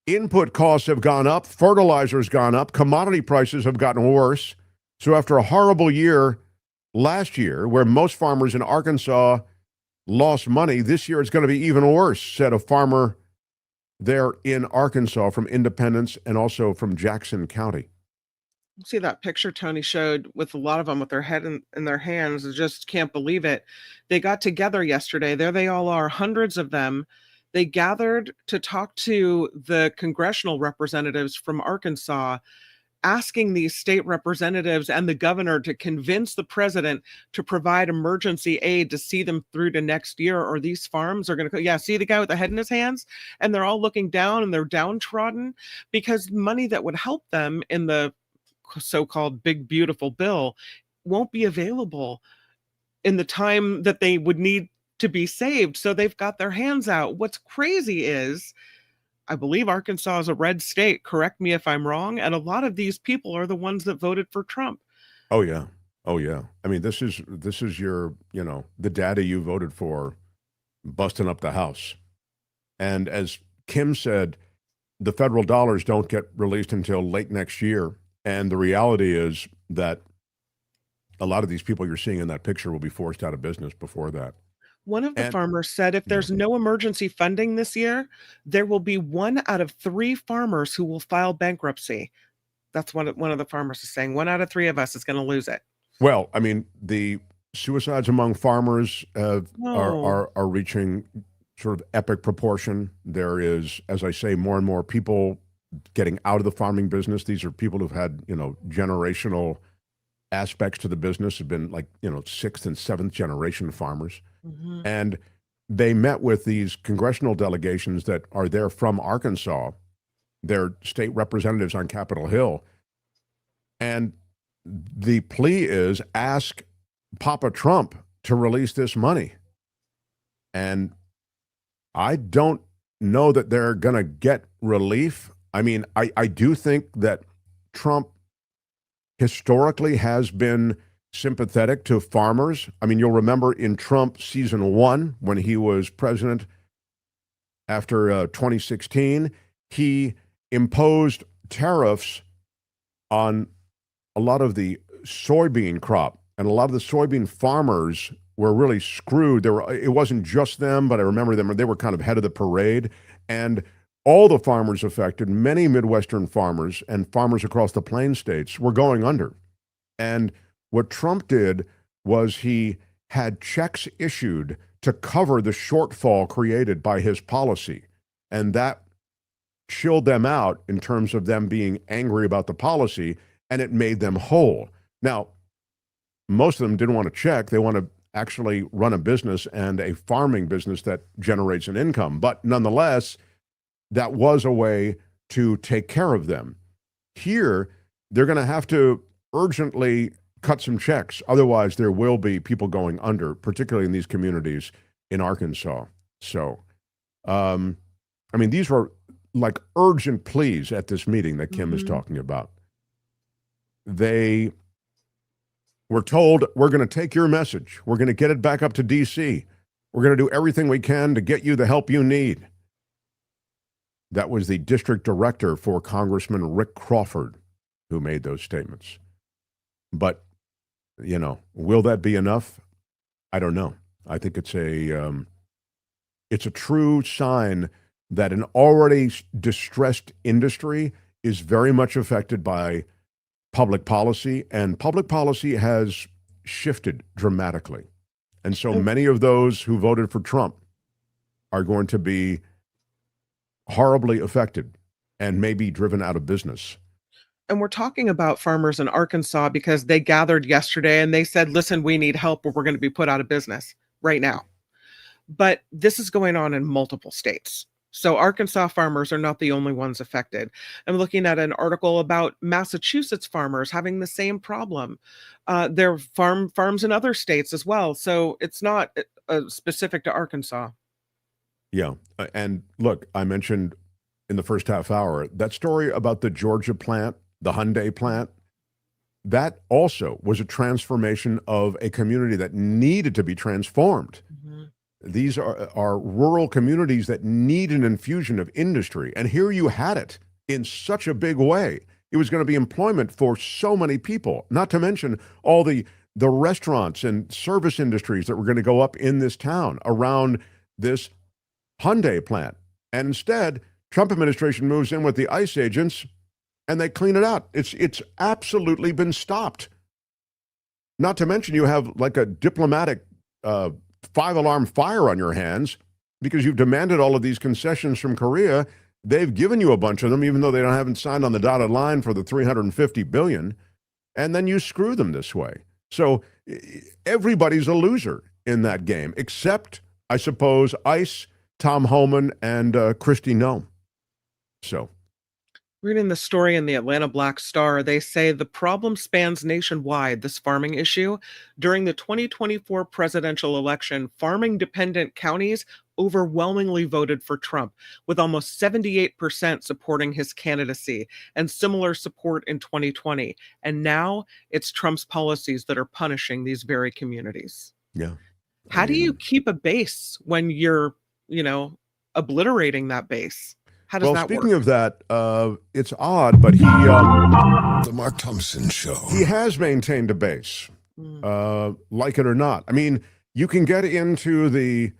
Input costs have gone up, fertilizer's gone up, commodity prices have gotten worse. So after a horrible year last year, where most farmers in Arkansas lost money, this year it's going to be even worse, said a farmer there in Arkansas from Independence and also from Jackson County. See that picture Tony showed with a lot of them with their head in their hands. I just can't believe it. They got together yesterday. There they all are, hundreds of them. They gathered to talk to the congressional representatives from Arkansas, asking these state representatives and the governor to convince the president to provide emergency aid to see them through to next year, or these farms are going to go. Yeah, see the guy with the head in his hands? And they're all looking down and they're downtrodden because money that would help them in the so-called big beautiful bill won't be available in the time that they would need to be saved. So they've got their hands out. What's crazy is, I believe Arkansas is a red state. Correct me if I'm wrong. And a lot of these people are the ones that voted for Trump. Oh yeah. I mean, this is your, the daddy you voted for busting up the house. And as Kim said, the federal dollars don't get released until late next year. And the reality is that a lot of these people you're seeing in that picture will be forced out of business before that. One of the farmers said if there's no emergency funding this year, there will be 1 out of 3 farmers who will file bankruptcy. That's one of the farmers is saying. 1 out of 3 of us is going to lose it. Well, I mean, the suicides among farmers are reaching sort of epic proportion. There is, as I say, more and more people getting out of the farming business. These are people who've had, generational aspects to the business, have been like, 6th and 7th generation farmers. Mm-hmm. And they met with these congressional delegations that are there from Arkansas, their state representatives on Capitol Hill. And the plea is ask Papa Trump to release this money. And I don't know that they're going to get relief. I mean, I do think that Trump historically has been sympathetic to farmers. I mean, you'll remember in Trump season 1, when he was president after 2016, he imposed tariffs on a lot of the soybean crop, and a lot of the soybean farmers were really screwed. It wasn't just them, but I remember them. They were kind of head of the parade, and all the farmers affected, many Midwestern farmers and farmers across the Plain states, were going under. And what Trump did was he had checks issued to cover the shortfall created by his policy, and that chilled them out in terms of them being angry about the policy, and it made them whole. Now, most of them didn't want a check. They want to actually run a business, and a farming business that generates an income. But nonetheless, that was a way to take care of them. Here, they're going to have to urgently cut some checks. Otherwise, there will be people going under, particularly in these communities in Arkansas. So, these were like urgent pleas at this meeting that Kim is talking about. They were told, we're going to take your message. We're going to get it back up to D.C. We're going to do everything we can to get you the help you need. That was the district director for Congressman Rick Crawford who made those statements. But, will that be enough? I don't know. I think it's a true sign that an already distressed industry is very much affected by public policy, and public policy has shifted dramatically. And so many of those who voted for Trump are going to be horribly affected and maybe driven out of business. And we're talking about farmers in Arkansas because they gathered yesterday and they said, listen, we need help or we're going to be put out of business right now. But this is going on in multiple states. So Arkansas farmers are not the only ones affected. I'm looking at an article about Massachusetts farmers having the same problem. There are farms in other states as well. So it's not specific to Arkansas. Yeah. And look, I mentioned in the first half hour, that story about the Georgia plant, the Hyundai plant, that also was a transformation of a community that needed to be transformed. Mm-hmm. These are rural communities that need an infusion of industry. And here you had it in such a big way. It was going to be employment for so many people, not to mention all the restaurants and service industries that were going to go up in this town around this Hyundai plant. And instead, Trump administration moves in with the ICE agents and they clean it out. It's absolutely been stopped. Not to mention you have like a diplomatic 5-alarm fire on your hands because you've demanded all of these concessions from Korea. They've given you a bunch of them, even though they haven't signed on the dotted line for the $350 billion. And then you screw them this way. So everybody's a loser in that game, except, I suppose, ICE, Tom Homan, and Kristi Noem. So, reading the story in the Atlanta Black Star, they say the problem spans nationwide, this farming issue. During the 2024 presidential election, farming-dependent counties overwhelmingly voted for Trump, with almost 78% supporting his candidacy and similar support in 2020. And now it's Trump's policies that are punishing these very communities. Yeah. How do you keep a base when you're, obliterating that base? How does that work? Speaking of that, it's odd, but he... The Mark Thompson Show. He has maintained a base, like it or not. I mean, you can get into the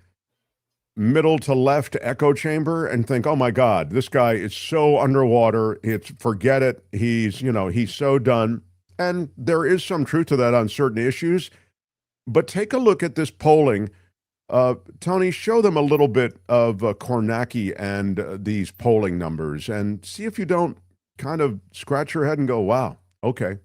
middle to left echo chamber and think, oh my God, this guy is so underwater. Forget it. He's so done. And there is some truth to that on certain issues. But take a look at this polling. Tony, show them a little bit of Kornacki and these polling numbers and see if you don't kind of scratch your head and go, wow, okay.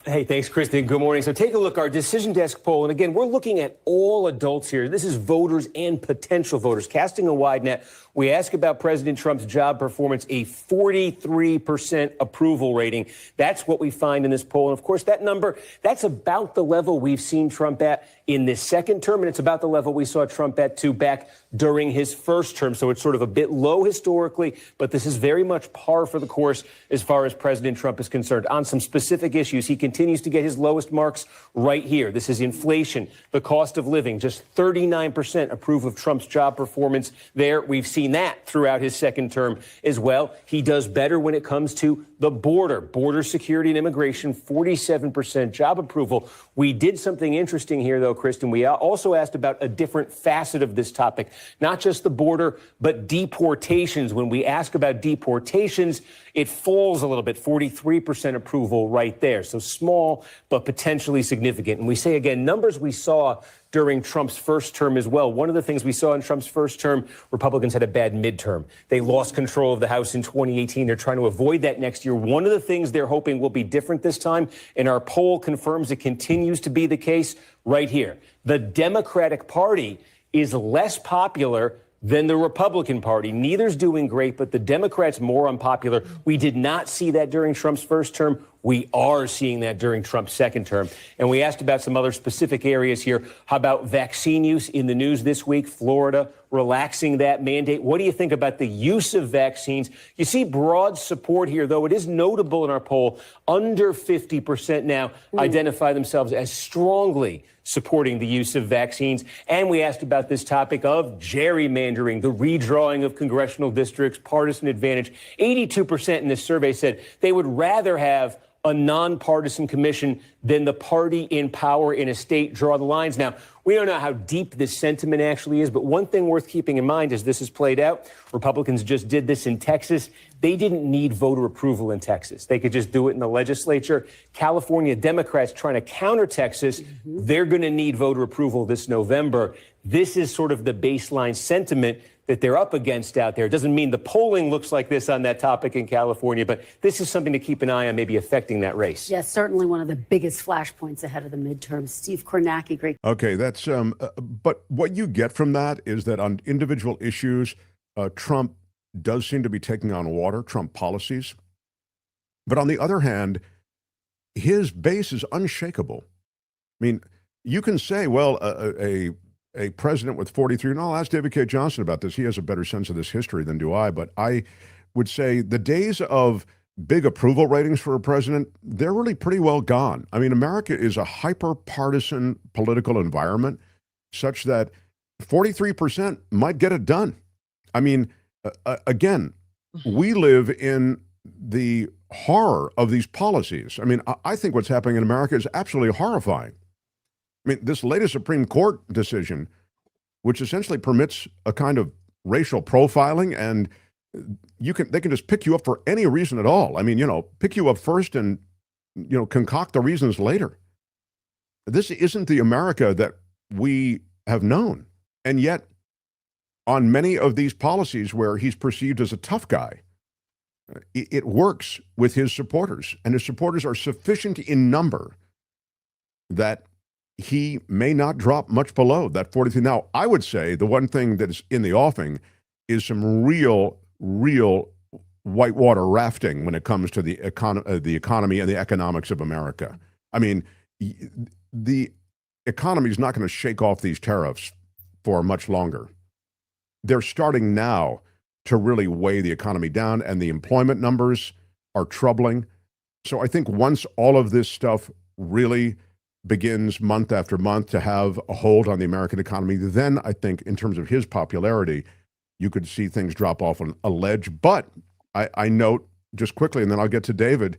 Hey, thanks, Kristi. Good morning. So take a look, our Decision Desk poll. And again, we're looking at all adults here. This is voters and potential voters, casting a wide net. We ask about President Trump's job performance, a 43% approval rating. That's what we find in this poll. And of course, that number, that's about the level we've seen Trump at in this second term. And it's about the level we saw Trump at too back during his first term. So it's sort of a bit low historically, but this is very much par for the course as far as President Trump is concerned. On some specific issues, he continues to get his lowest marks right here. This is inflation, the cost of living. Just 39% approve of Trump's job performance there. We've seen seen that throughout his second term as well. He does better when it comes to the border security and immigration, 47% job approval. We did something interesting here, though, Kristen. We also asked about a different facet of this topic, not just the border, but deportations. When we ask about deportations, it falls a little bit, 43% approval right there. So small, but potentially significant. And we say, again, numbers we saw during Trump's first term as well. One of the things we saw in Trump's first term, Republicans had a bad midterm. They lost control of the House in 2018. They're trying to avoid that next year. One of the things they're hoping will be different this time, and our poll confirms it continues to be the case right here. The Democratic Party is less popular than the Republican Party. Neither's doing great, but the Democrats more unpopular. We did not see that during Trump's first term. We are seeing that during Trump's second term. And we asked about some other specific areas here. How about vaccine use in the news this week? Florida relaxing that mandate. What do you think about the use of vaccines? You see broad support here, though. It is notable in our poll, under 50% now identify themselves as strongly supporting the use of vaccines. And we asked about this topic of gerrymandering, the redrawing of congressional districts, partisan advantage. 82% in this survey said they would rather have a nonpartisan commission than the party in power in a state draw the lines. Now, we don't know how deep this sentiment actually is, but one thing worth keeping in mind as this is played out, Republicans just did this in Texas. They didn't need voter approval in Texas. They could just do it in the legislature. California Democrats trying to counter Texas, they're going to need voter approval this November. This is sort of the baseline sentiment that they're up against out there. It doesn't mean the polling looks like this on that topic in California, but this is something to keep an eye on, maybe affecting that race. Yes, certainly one of the biggest flashpoints ahead of the midterms. Steve Kornacki, great. Okay, that's but what you get from that is that on individual issues, Trump does seem to be taking on water, Trump policies. But on the other hand, his base is unshakable. I mean, you can say, well, a president with 43, and I'll ask David Cay Johnston about this. He has a better sense of this history than do I, but I would say the days of big approval ratings for a president, they're really pretty well gone. I mean, America is a hyper-partisan political environment such that 43% might get it done. I mean, again, we live in the horror of these policies. I mean, I think what's happening in America is absolutely horrifying. I mean, this latest Supreme Court decision, which essentially permits a kind of racial profiling, and they can just pick you up for any reason at all. I mean, pick you up first and, concoct the reasons later. This isn't the America that we have known. And yet, on many of these policies where he's perceived as a tough guy, it works with his supporters, and his supporters are sufficient in number that he may not drop much below that 43. Now, I would say the one thing that is in the offing is some real whitewater rafting when it comes to the economy and the economics of America. I mean, the economy is not going to shake off these tariffs for much longer. They're starting now to really weigh the economy down, and the employment numbers are troubling. So I think once all of this stuff really begins month after month to have a hold on the American economy, then I think in terms of his popularity, you could see things drop off on a ledge. But I note just quickly, and then I'll get to David,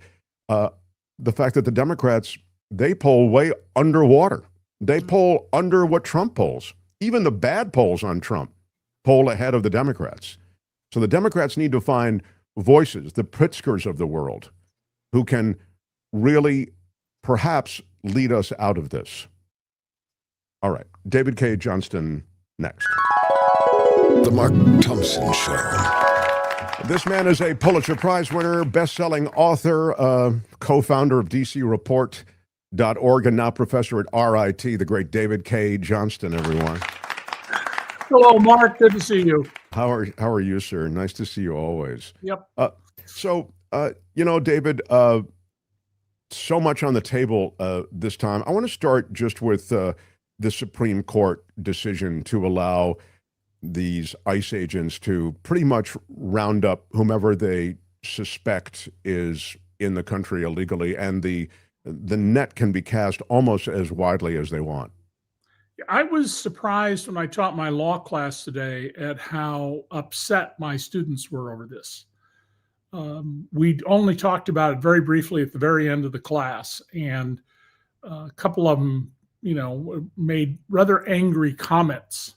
the fact that the Democrats, they poll way underwater. They poll under what Trump polls. Even the bad polls on Trump poll ahead of the Democrats. So the Democrats need to find voices, the Pritzkers of the world, who can really perhaps lead us out of this. All right, David Cay Johnston next. The Mark Thompson Show. This man is a Pulitzer Prize winner, best-selling author, co-founder of DCReport.org, and now professor at RIT, the great David Cay Johnston, everyone. Hello, Mark. Good to see you. How are you, sir? Nice to see you always. Yep. David, so much on the table this time. I want to start just with the Supreme Court decision to allow these ICE agents to pretty much round up whomever they suspect is in the country illegally, and the net can be cast almost as widely as they want. I was surprised when I taught my law class today at how upset my students were over this. We only talked about it very briefly at the very end of the class, and a couple of them, made rather angry comments.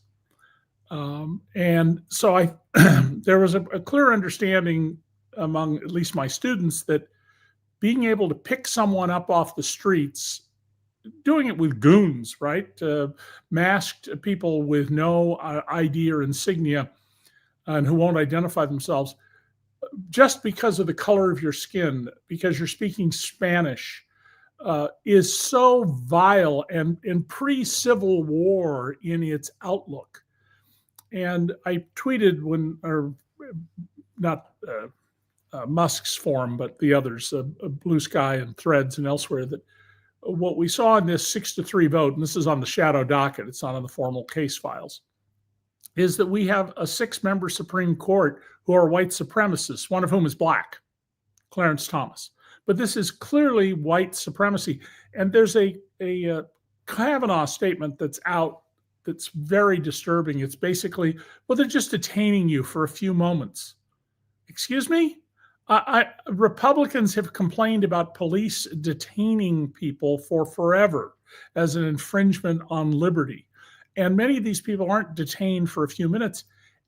And so there was a clear understanding among at least my students that being able to pick someone up off the streets, doing it with goons, right? Masked people with no ID or insignia and who won't identify themselves, just because of the color of your skin, because you're speaking Spanish, is so vile and pre-Civil War in its outlook. And I tweeted not Musk's forum, but the others, Blue Sky and Threads and elsewhere, that what we saw in this 6-3 vote, and this is on the shadow docket, it's not on the formal case files, is that we have a 6-member Supreme Court who are white supremacists, one of whom is black, Clarence Thomas. But this is clearly white supremacy. And there's a Kavanaugh statement that's out that's very disturbing. It's basically, well, they're just detaining you for a few moments. Excuse me? Republicans have complained about police detaining people for forever as an infringement on liberty. And many of these people aren't detained for a few minutes.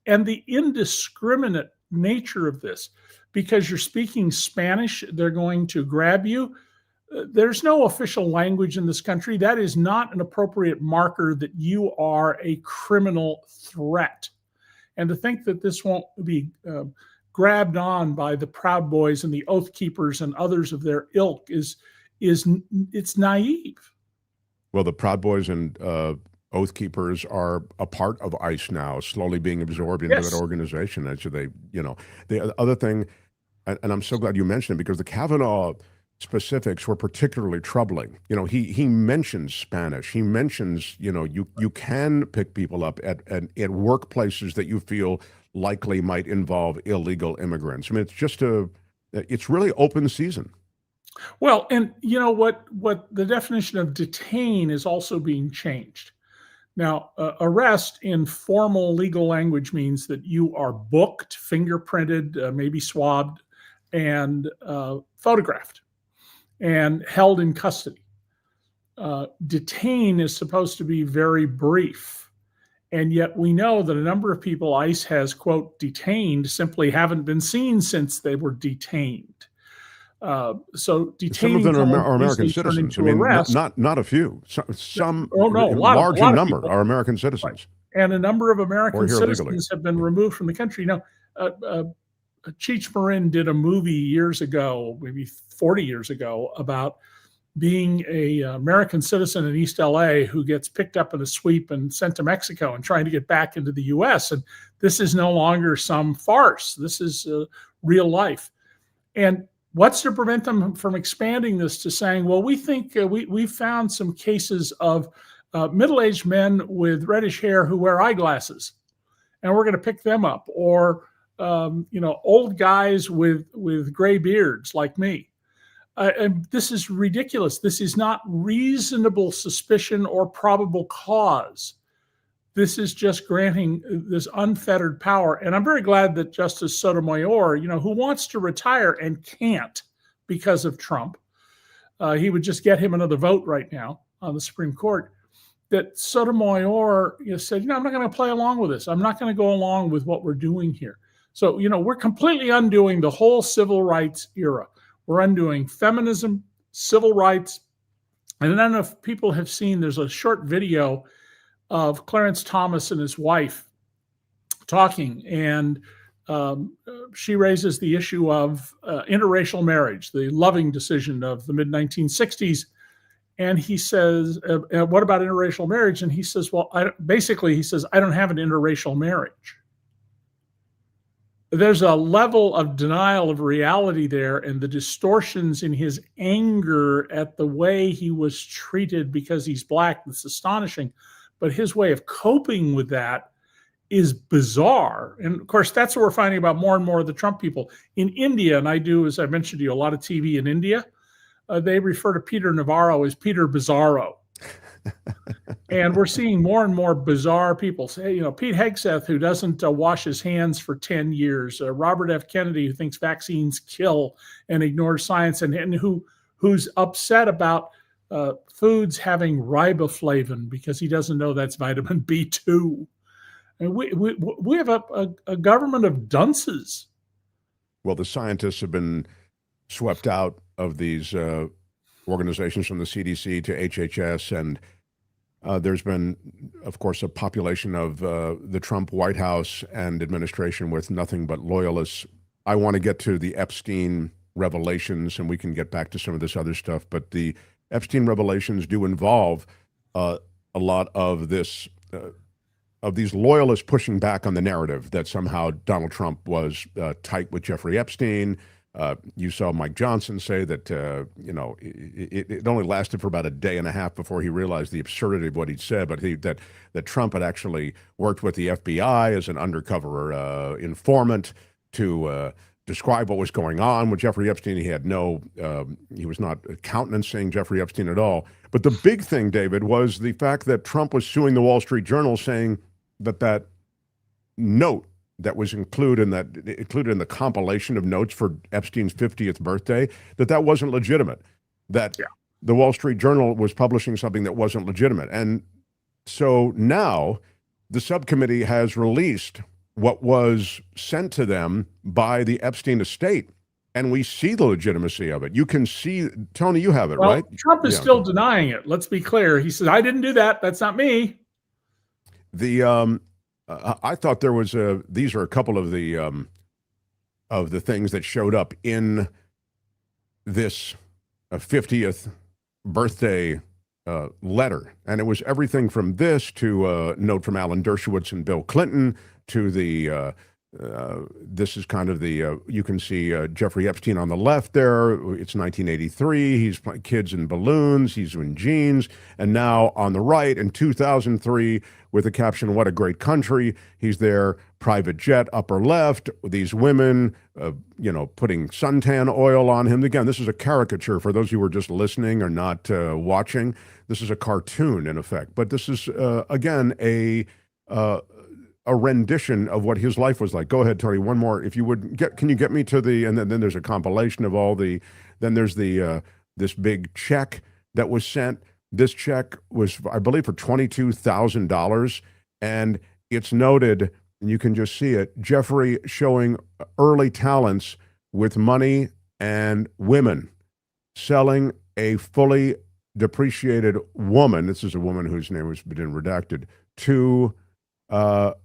And the indiscriminate nature of this, because you're speaking Spanish, they're going to grab you. There's no official language in this country. That is not an appropriate marker that you are a criminal threat. And to think that this won't be grabbed on by the Proud Boys and the Oath Keepers and others of their ilk it's naive. Well, the Proud Boys and Oath Keepers are a part of ICE now, slowly being absorbed into that organization. Actually, the other thing, and I'm so glad you mentioned it, because the Kavanaugh specifics were particularly troubling. He mentions Spanish. He mentions, you can pick people up at workplaces that you feel likely might involve illegal immigrants. I mean, it's really open season. Well, and what the definition of detain is also being changed. Now, arrest in formal legal language means that you are booked, fingerprinted, maybe swabbed, and photographed and held in custody. Detain is supposed to be very brief. And yet we know that a number of people ICE has, quote, detained simply haven't been seen since they were detained. So detaining some of them are American citizens. I mean, not a few. Some large number are American citizens. Right. And a number of American citizens have been removed from the country. Cheech Marin did a movie years ago, maybe 40 years ago, about being a American citizen in East LA who gets picked up in a sweep and sent to Mexico and trying to get back into the US. And this is no longer some farce. This is real life. And what's to prevent them from expanding this to saying, well, we think we found some cases of middle-aged men with reddish hair who wear eyeglasses, and we're going to pick them up, or old guys with gray beards like me. And this is ridiculous. This is not reasonable suspicion or probable cause. This is just granting this unfettered power. And I'm very glad that Justice Sotomayor, who wants to retire and can't because of Trump, he would just get him another vote right now on the Supreme Court, that Sotomayor said, I'm not going to play along with this. I'm not going to go along with what we're doing here. So, we're completely undoing the whole civil rights era. We're undoing feminism, civil rights. And I don't know if people have seen, there's a short video of Clarence Thomas and his wife talking, and she raises the issue of interracial marriage, the Loving decision of the mid-1960s. And he says, what about interracial marriage? And he says, well, I don't have an interracial marriage. There's a level of denial of reality there, and the distortions in his anger at the way he was treated because he's black, that's astonishing. But his way of coping with that is bizarre. And of course, that's what we're finding about more and more of the Trump people. In India, and I do, as I mentioned to you, a lot of TV in India, they refer to Peter Navarro as Peter Bizarro. And we're seeing more and more bizarre people say, Pete Hegseth, who doesn't wash his hands for 10 years, Robert F. Kennedy, who thinks vaccines kill and ignores science, and who's upset about foods having riboflavin because he doesn't know that's vitamin B2. And we have a government of dunces. Well, the scientists have been swept out of these organizations, from the CDC to HHS, and there's been, of course, a population of the Trump White House and administration with nothing but loyalists. I want to get to the Epstein revelations, and we can get back to some of this other stuff, but the Epstein revelations do involve a lot of this, of these loyalists pushing back on the narrative that somehow Donald Trump was tight with Jeffrey Epstein. You saw Mike Johnson say that, it only lasted for about a day and a half before he realized the absurdity of what he'd said, but that Trump had actually worked with the FBI as an undercover informant to describe what was going on with Jeffrey Epstein. He had he was not countenancing Jeffrey Epstein at all. But the big thing, David, was the fact that Trump was suing the Wall Street Journal, saying that note that was included in the compilation of notes for Epstein's 50th birthday, that wasn't legitimate, that the Wall Street Journal was publishing something that wasn't legitimate. And so now the subcommittee has released what was sent to them by the Epstein estate, and we see the legitimacy of it. You can see, Tony, you have it, right? Trump is still denying it. Let's be clear. He says, I didn't do that. That's not me. I thought there was these are a couple of the things that showed up in this 50th birthday letter. And it was everything from this to a note from Alan Dershowitz and Bill Clinton to the, this is kind of the, you can see Jeffrey Epstein on the left there. It's 1983. He's playing kids in balloons. He's in jeans. And now on the right in 2003, with the caption, "What a great country." He's there, private jet, upper left, with these women, putting suntan oil on him. Again, this is a caricature for those who were just listening or not watching. This is a cartoon, in effect. But this is, again, a rendition of what his life was like. Go ahead, Tony, one more. If you would, can you get me to the, and then there's a compilation of all the, then there's the, this big check that was sent. This check was, I believe, for $22,000, and it's noted, and you can just see it, Jeffrey showing early talents with money and women, selling a fully depreciated woman, this is a woman whose name was been redacted, to for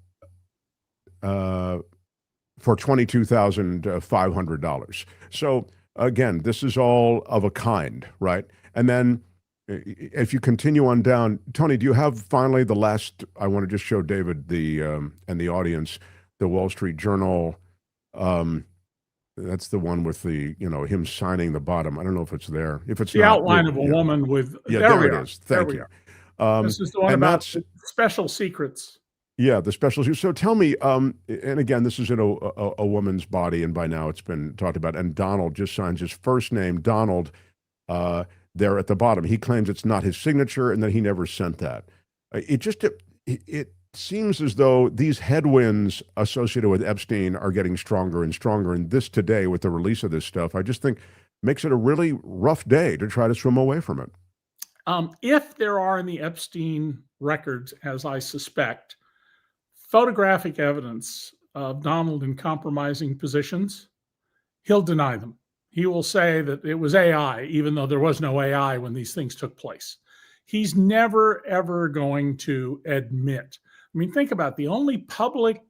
$22,500. So again, this is all of a kind, right? And then if you continue on down, Tony, do you have finally the last, I want to just show David and the audience, the Wall Street Journal, that's the one with the, him signing the bottom. I don't know if it's there. If it's the not, outline of a woman with, there it is. Thank you. This is the one about special secrets. Yeah, the special. So tell me, and again, this is in a woman's body, and by now it's been talked about, and Donald just signs his first name, Donald, there at the bottom. He claims it's not his signature and that he never sent that. It seems as though these headwinds associated with Epstein are getting stronger and stronger. And this today, with the release of this stuff, I just think makes it a really rough day to try to swim away from it. If there are in the Epstein records, as I suspect, photographic evidence of Donald in compromising positions, he'll deny them. He will say that it was AI, even though there was no AI when these things took place. He's never, ever going to admit. I mean, think about it. The only public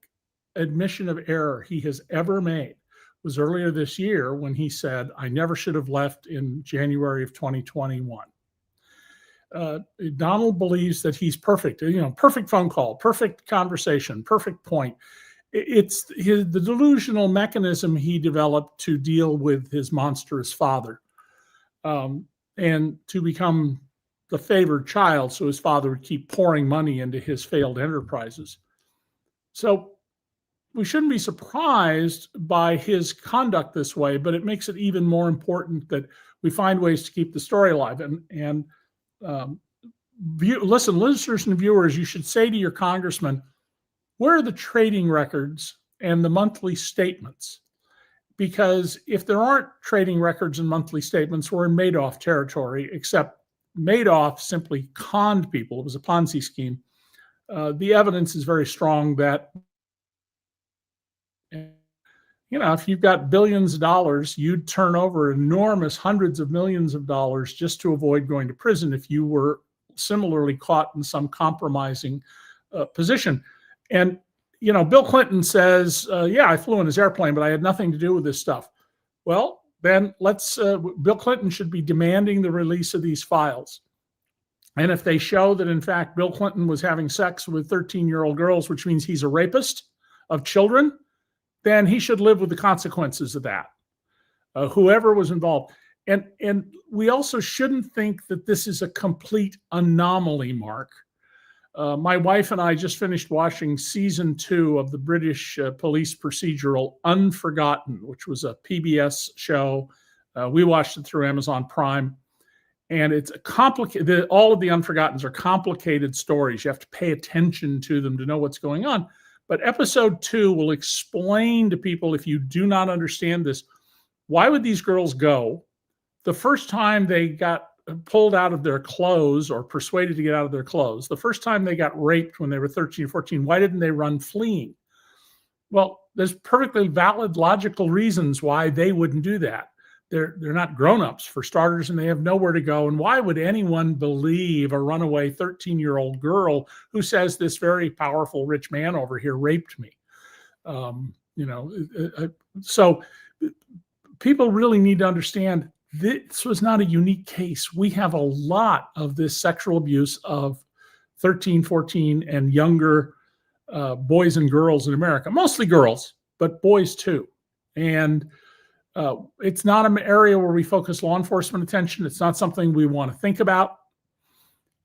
admission of error he has ever made was earlier this year when he said, I never should have left in January of 2021. Donald believes that he's perfect, perfect phone call, perfect conversation, perfect point. It's the delusional mechanism he developed to deal with his monstrous father and to become the favored child, so his father would keep pouring money into his failed enterprises. So we shouldn't be surprised by his conduct this way, but it makes it even more important that we find ways to keep the story alive. And listen, listeners and viewers, you should say to your congressman, where are the trading records and the monthly statements? Because if there aren't trading records and monthly statements, we're in Madoff territory, except Madoff simply conned people. It was a Ponzi scheme. The evidence is very strong that, if you've got billions of dollars, you'd turn over enormous hundreds of millions of dollars just to avoid going to prison if you were similarly caught in some compromising position. And Bill Clinton says, yeah, I flew in his airplane, but I had nothing to do with this stuff. Well, then Bill Clinton should be demanding the release of these files. And if they show that, in fact, Bill Clinton was having sex with 13-year-old girls, which means he's a rapist of children, then he should live with the consequences of that, whoever was involved. And we also shouldn't think that this is a complete anomaly, Mark. My wife and I just finished watching season 2 of the British police procedural Unforgotten, which was a PBS show. We watched it through Amazon Prime. And it's a complicated, all of the Unforgottens are complicated stories. You have to pay attention to them to know what's going on. But episode 2 will explain to people, if you do not understand this, why would these girls go? The first time they got pulled out of their clothes or persuaded to get out of their clothes, the first time they got raped when they were 13 or 14, why didn't they run fleeing? Well, there's perfectly valid, logical reasons why they wouldn't do that. They're not grown-ups, for starters, and they have nowhere to go. And why would anyone believe a runaway 13-year-old girl who says this very powerful rich man over here raped me? So people really need to understand this was not a unique case. We have a lot of this sexual abuse of 13, 14, and younger boys and girls in America, mostly girls, but boys too. And it's not an area where we focus law enforcement attention. It's not something we want to think about,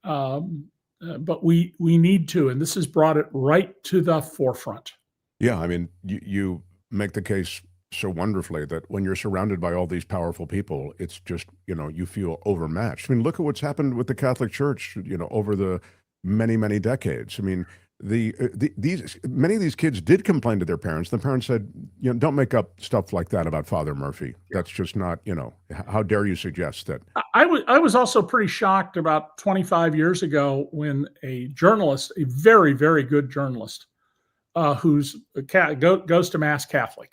but we need to, and this has brought it right to the forefront. Yeah, I mean, you make the case so wonderfully that when you're surrounded by all these powerful people, it's just, you feel overmatched. I mean, look at what's happened with the Catholic Church, over the many, many decades. I mean, many of these kids did complain to their parents. The parents said, don't make up stuff like that about Father Murphy. That's just not, how dare you suggest that? I was also pretty shocked about 25 years ago when a journalist, a very, very good journalist, goes to Mass Catholic,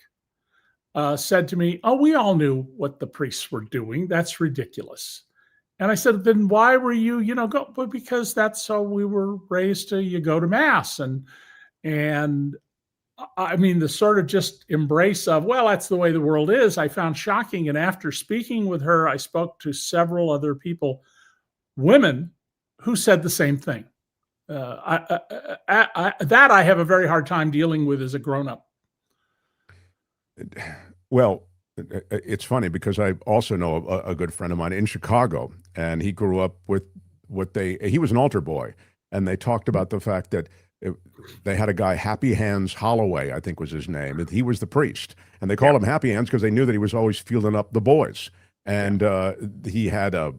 said to me, "Oh, we all knew what the priests were doing. That's ridiculous." And I said, "Then why were you, go?" But because that's how we were raised to, you go to Mass. And I mean, the sort of just embrace of, well, that's the way the world is, I found shocking. And after speaking with her, I spoke to several other people, women, who said the same thing. That I have a very hard time dealing with as a grown-up. Well, it's funny because I also know a good friend of mine in Chicago, and he grew up with he was an altar boy, and they talked about the fact that they had a guy, Happy Hands Holloway, I think was his name, and he was the priest, and they called him Happy Hands because they knew that he was always fueling up the boys. And he had a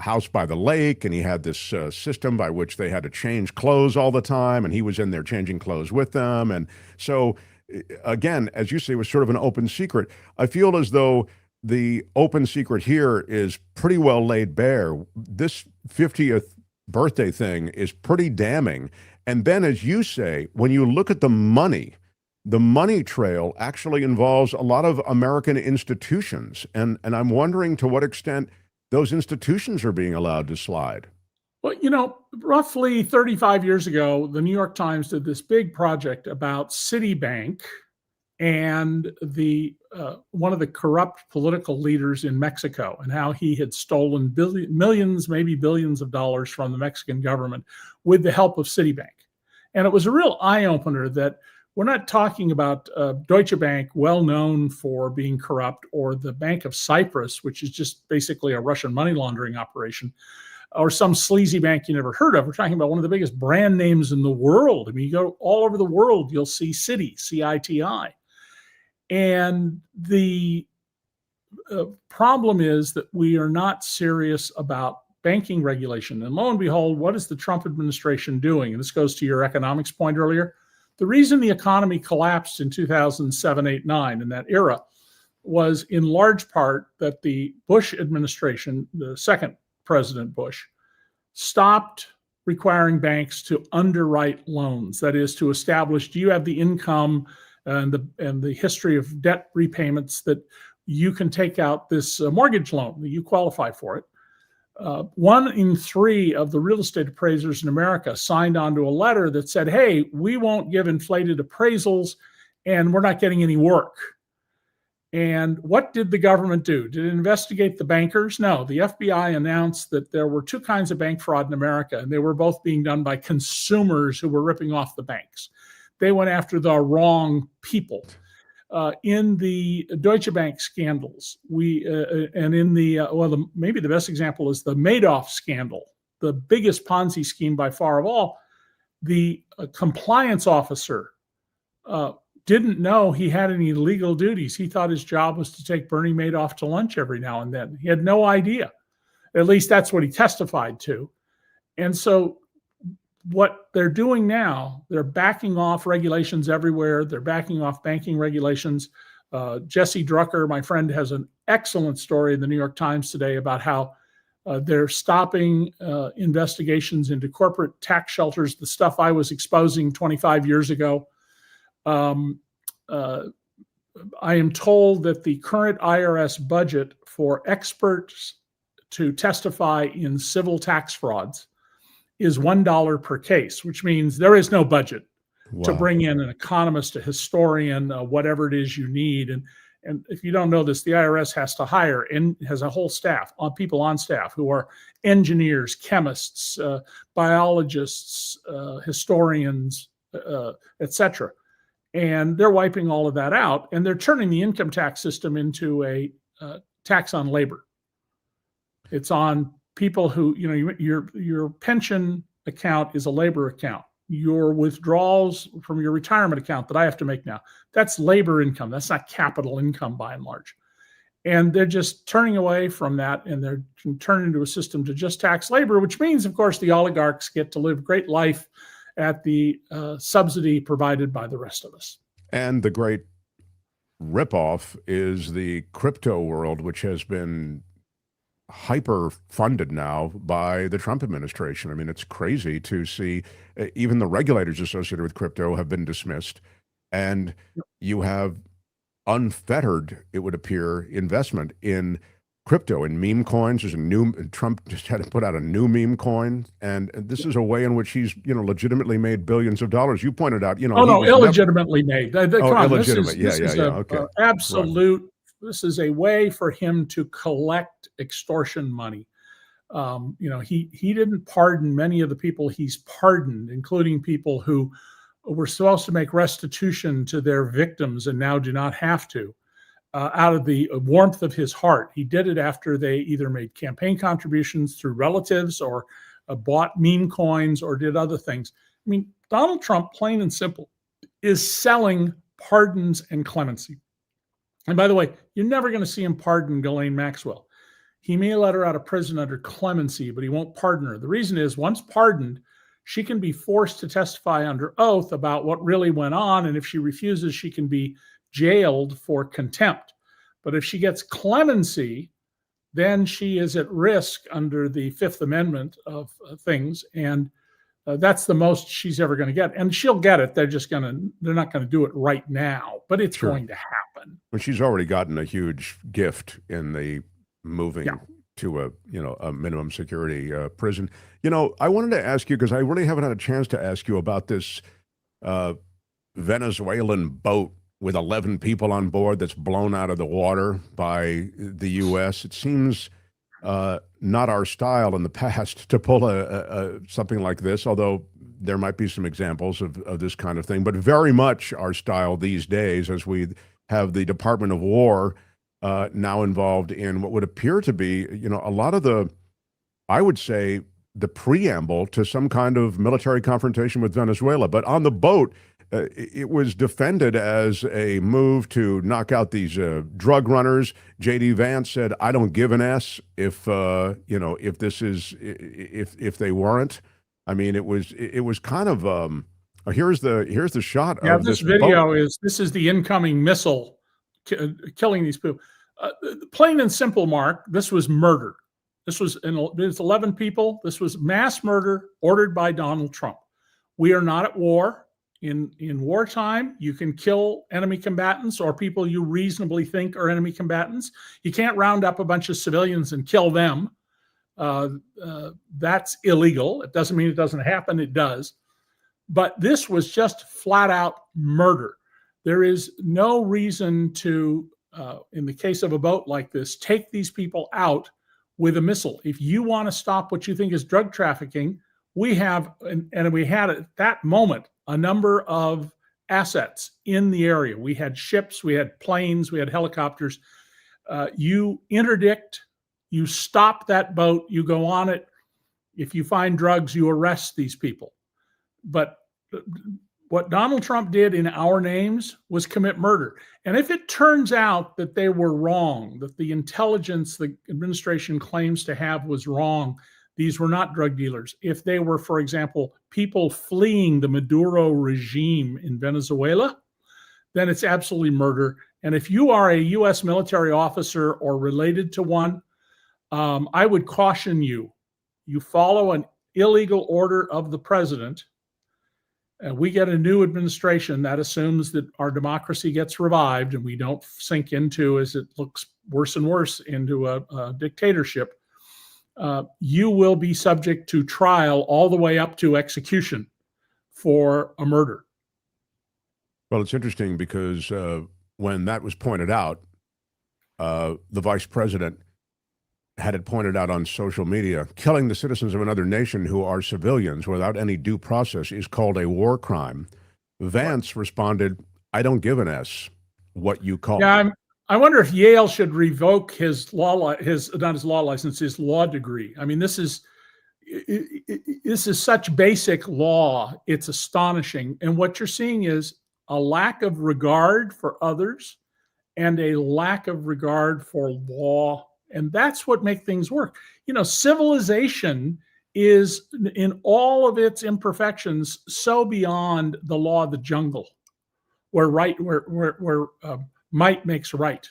house by the lake, and he had this system by which they had to change clothes all the time, and he was in there changing clothes with them. And so, again, as you say, it was sort of an open secret. I feel as though the open secret here is pretty well laid bare. This 50th birthday thing is pretty damning. And then, as you say, when you look at the money trail actually involves a lot of American institutions. And I'm wondering to what extent those institutions are being allowed to slide. Well, roughly 35 years ago, the New York Times did this big project about Citibank and one of the corrupt political leaders in Mexico, and how he had stolen millions, maybe billions of dollars from the Mexican government with the help of Citibank. And it was a real eye-opener that we're not talking about Deutsche Bank, well known for being corrupt, or the Bank of Cyprus, which is just basically a Russian money laundering operation, or some sleazy bank you never heard of. We're talking about one of the biggest brand names in the world. I mean, you go all over the world, you'll see Citi, C-I-T-I. And the problem is that we are not serious about banking regulation. And lo and behold, what is the Trump administration doing? And this goes to your economics point earlier. The reason the economy collapsed in 2007, 8, 9, in that era, was in large part that the Bush administration, the second President Bush, stopped requiring banks to underwrite loans. That is, to establish, do you have the income and the history of debt repayments that you can take out this mortgage loan, that you qualify for it. 1 in 3 of the real estate appraisers in America signed onto a letter that said, hey, we won't give inflated appraisals and we're not getting any work. And what did the government do? Did it investigate the bankers? No, the FBI announced that there were 2 kinds of bank fraud in America, and they were both being done by consumers who were ripping off the banks. They went after the wrong people. In the Deutsche Bank scandals, and in the, maybe the best example is the Madoff scandal, the biggest Ponzi scheme by far of all. The compliance officer didn't know he had any legal duties. He thought his job was to take Bernie Madoff to lunch every now and then. He had no idea. At least that's what he testified to. And so what they're doing now, they're backing off regulations everywhere. They're backing off banking regulations. Jesse Drucker, my friend, has an excellent story in the New York Times today about how they're stopping investigations into corporate tax shelters, the stuff I was exposing 25 years ago. I am told that the current IRS budget for experts to testify in civil tax frauds is $1 per case, which means there is no budget to bring in an economist, a historian, whatever it is you need. And if you don't know this, the IRS has to hire and has a whole staff, people on staff who are engineers, chemists, biologists, historians, etc. And they're wiping all of that out, and they're turning the income tax system into a tax on labor. It's on people who, your pension account is a labor account. Your withdrawals from your retirement account that I have to make now, that's labor income. That's not capital income by and large. And they're just turning away from that, and they're turning into a system to just tax labor, which means, of course, the oligarchs get to live great life at the subsidy provided by the rest of us. And the great ripoff is the crypto world, which has been hyper funded now by the Trump administration. I mean, it's crazy to see even the regulators associated with crypto have been dismissed, and you have unfettered, it would appear, investment in crypto and meme coins. There's a new, Trump just had to put out a new meme coin, and this is a way in which he's, legitimately made billions of dollars. You pointed out, illegitimately made. Illegitimate. This is Okay. Absolute. Right. This is a way for him to collect extortion money. He didn't pardon many of the people he's pardoned, including people who were supposed to make restitution to their victims and now do not have to. Out of the warmth of his heart. He did it after they either made campaign contributions through relatives or bought meme coins or did other things. I mean, Donald Trump, plain and simple, is selling pardons and clemency. And by the way, you're never going to see him pardon Ghislaine Maxwell. He may let her out of prison under clemency, but he won't pardon her. The reason is, once pardoned, she can be forced to testify under oath about what really went on. And if she refuses, she can be jailed for contempt. But if she gets clemency, then she is at risk under the Fifth Amendment of things. And that's the most she's ever going to get. And she'll get it. They're not going to do it right now, but it's going to happen. Well, she's already gotten a huge gift in the moving to a minimum security prison. I wanted to ask you, because I really haven't had a chance to ask you about this Venezuelan boat with 11 people on board that's blown out of the water by the U.S. It seems not our style in the past to pull something like this, although there might be some examples of this kind of thing, but very much our style these days, as we have the Department of War now involved in what would appear to be, a lot of I would say, the preamble to some kind of military confrontation with Venezuela. But on the boat, it was defended as a move to knock out these drug runners. JD Vance said, "I don't give an S if if they weren't." I mean, it was kind of here's the shot of this this video boat. this is the incoming missile killing these people. Plain and simple, Mark. This was murder. This was 11 people. This was mass murder ordered by Donald Trump. We are not at war. In wartime, you can kill enemy combatants or people you reasonably think are enemy combatants. You can't round up a bunch of civilians and kill them. That's illegal. It doesn't mean it doesn't happen. It does. But this was just flat out murder. There is no reason to, in the case of a boat like this, take these people out with a missile. If you want to stop what you think is drug trafficking, we have, and we had at that moment, a number of assets in the area. We had ships, we had planes, we had helicopters. You interdict, you stop that boat, you go on it. If you find drugs, you arrest these people. But what Donald Trump did in our names was commit murder. And if it turns out that they were wrong, that the intelligence the administration claims to have was wrong, these were not drug dealers. If they were, for example, people fleeing the Maduro regime in Venezuela, then it's absolutely murder. And if you are a U.S. military officer or related to one, I would caution you. You follow an illegal order of the president, and we get a new administration that assumes that our democracy gets revived and we don't sink into, as it looks worse and worse, into a dictatorship. You will be subject to trial all the way up to execution for a murder. Well, it's interesting because when that was pointed out, the vice president had it pointed out on social media. Killing the citizens of another nation who are civilians without any due process is called a war crime. Vance responded, "I don't give an S what you call it." I wonder if Yale should revoke his law degree. I mean, this is such basic law. It's astonishing. And what you're seeing is a lack of regard for others and a lack of regard for law. And that's what makes things work. You know, civilization is, in all of its imperfections, so beyond the law of the jungle, where might makes right.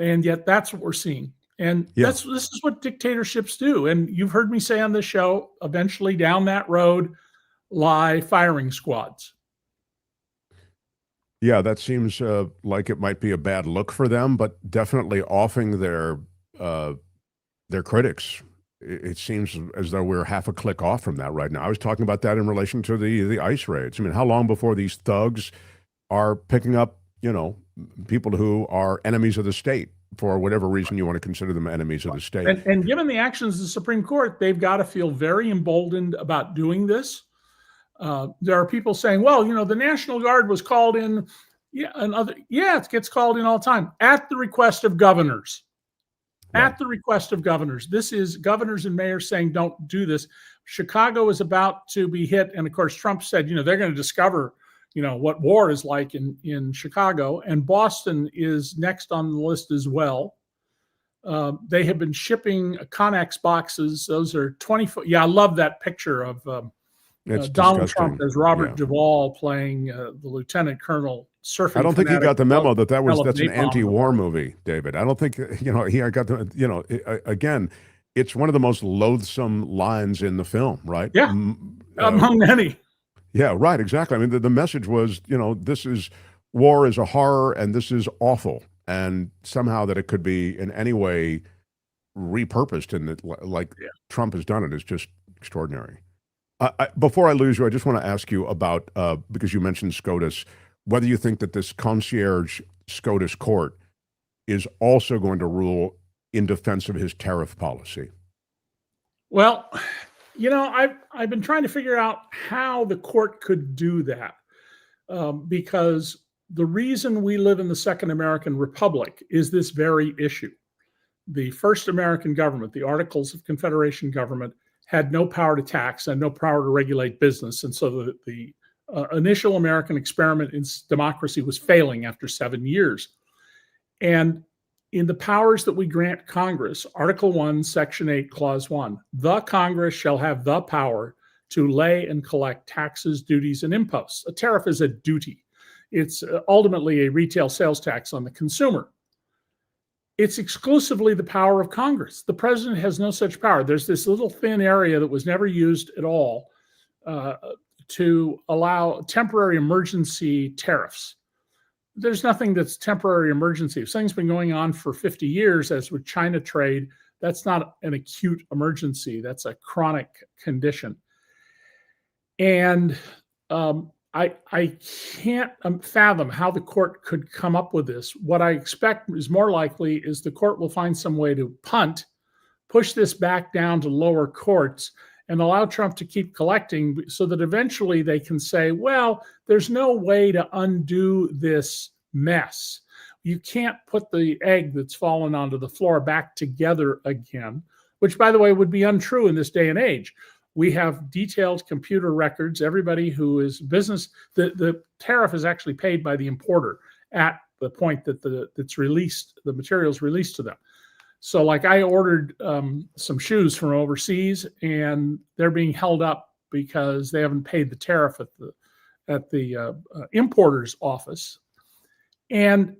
And yet that's what we're seeing. And this is what dictatorships do. And you've heard me say on this show, eventually down that road lie firing squads. Yeah, that seems like it might be a bad look for them, but definitely offing their critics. It seems as though we're half a click off from that right now. I was talking about that in relation to the ICE raids. I mean, how long before these thugs are picking up, people who are enemies of the state for whatever reason you want to consider them enemies of the state? And given the actions of the Supreme Court, they've got to feel very emboldened about doing this. There are people saying, well, the National Guard was called in. It gets called in all the time at the request of governors. Right. At the request of governors. This is governors and mayors saying, don't do this. Chicago is about to be hit. And of course, Trump said, they're going to discover, what war is like in Chicago. And Boston is next on the list as well. They have been shipping Connex boxes. Those are 20-foot. Yeah, I love that picture of Donald Trump as Robert Duvall playing the lieutenant colonel surfing. I don't think he got the memo that's an anti-war movie, David. I don't think he got the again. It's one of the most loathsome lines in the film, right? Yeah, among many. Yeah, right. Exactly. I mean, the message was, this is war is a horror, and this is awful, and somehow that it could be in any way repurposed, and Trump has done it is just extraordinary. Before I lose you, I just want to ask you about, because you mentioned SCOTUS, whether you think that this concierge SCOTUS court is also going to rule in defense of his tariff policy. Well, I've been trying to figure out how the court could do that, because the reason we live in the Second American Republic is this very issue. The first American government, the Articles of Confederation government, had no power to tax and no power to regulate business. And so the initial American experiment in democracy was failing after 7 years. And in the powers that we grant Congress, Article 1, Section 8, Clause 1, the Congress shall have the power to lay and collect taxes, duties, and imposts. A tariff is a duty. It's ultimately a retail sales tax on the consumer. It's exclusively the power of Congress. The president has no such power. There's this little thin area that was never used at all to allow temporary emergency tariffs. There's nothing that's temporary emergency. If something's been going on for 50 years, as with China trade, that's not an acute emergency. That's a chronic condition. And I can't fathom how the court could come up with this. What I expect is more likely is the court will find some way to punt, push this back down to lower courts, and allow Trump to keep collecting so that eventually they can say, well, there's no way to undo this mess. You can't put the egg that's fallen onto the floor back together again, which, by the way, would be untrue in this day and age. We have detailed computer records. Everybody who is business, the tariff is actually paid by the importer at the point that it's released, the material's released to them. So like I ordered some shoes from overseas and they're being held up because they haven't paid the tariff at the importer's office. And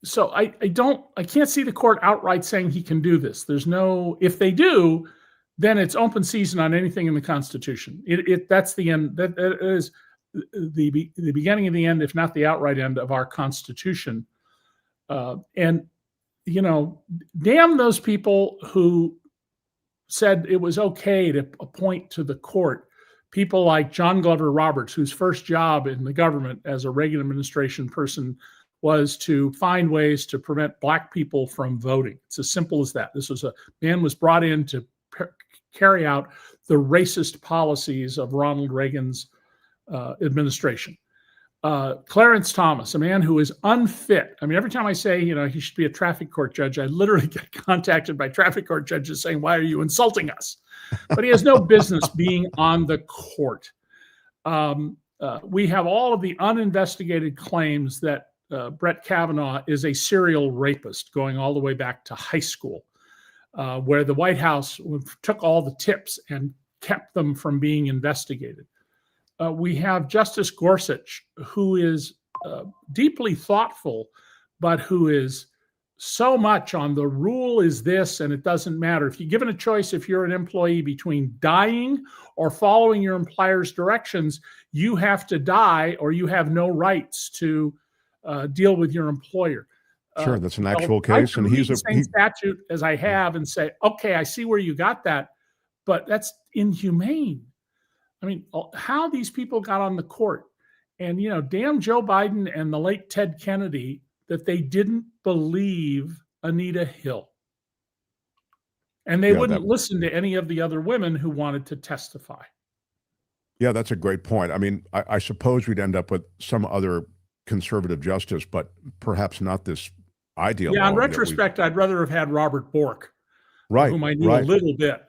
so I can't see the court outright saying he can do this. There's no, if they do, then it's open season on anything in the Constitution. That's the end. That is the beginning of the end, if not the outright end of our Constitution. And you know, damn those people who said it was okay to appoint to the court people like John Glover Roberts, whose first job in the government as a Reagan administration person was to find ways to prevent Black people from voting. It's as simple as that. This was a man was brought in to carry out the racist policies of Ronald Reagan's administration. Clarence Thomas, a man who is unfit. I mean, every time I say, you know, he should be a traffic court judge, I literally get contacted by traffic court judges saying, why are you insulting us? But he has no business being on the court. We have all of the uninvestigated claims that Brett Kavanaugh is a serial rapist going all the way back to high school, where the White House took all the tips and kept them from being investigated. We have Justice Gorsuch, who is deeply thoughtful, but who is so much on the rule is this, and it doesn't matter. If you're given a choice, if you're an employee between dying or following your employer's directions, you have to die or you have no rights to deal with your employer. Sure, that's an actual case. And he's the same statute as I have and say, okay, I see where you got that, but that's inhumane. I mean, how these people got on the court, and, you know, damn Joe Biden and the late Ted Kennedy that they didn't believe Anita Hill. And they wouldn't listen to any of the other women who wanted to testify. Yeah, that's a great point. I mean, I suppose we'd end up with some other conservative justice, but perhaps not this ideal. Yeah, in retrospect, I'd rather have had Robert Bork, whom I knew a little bit.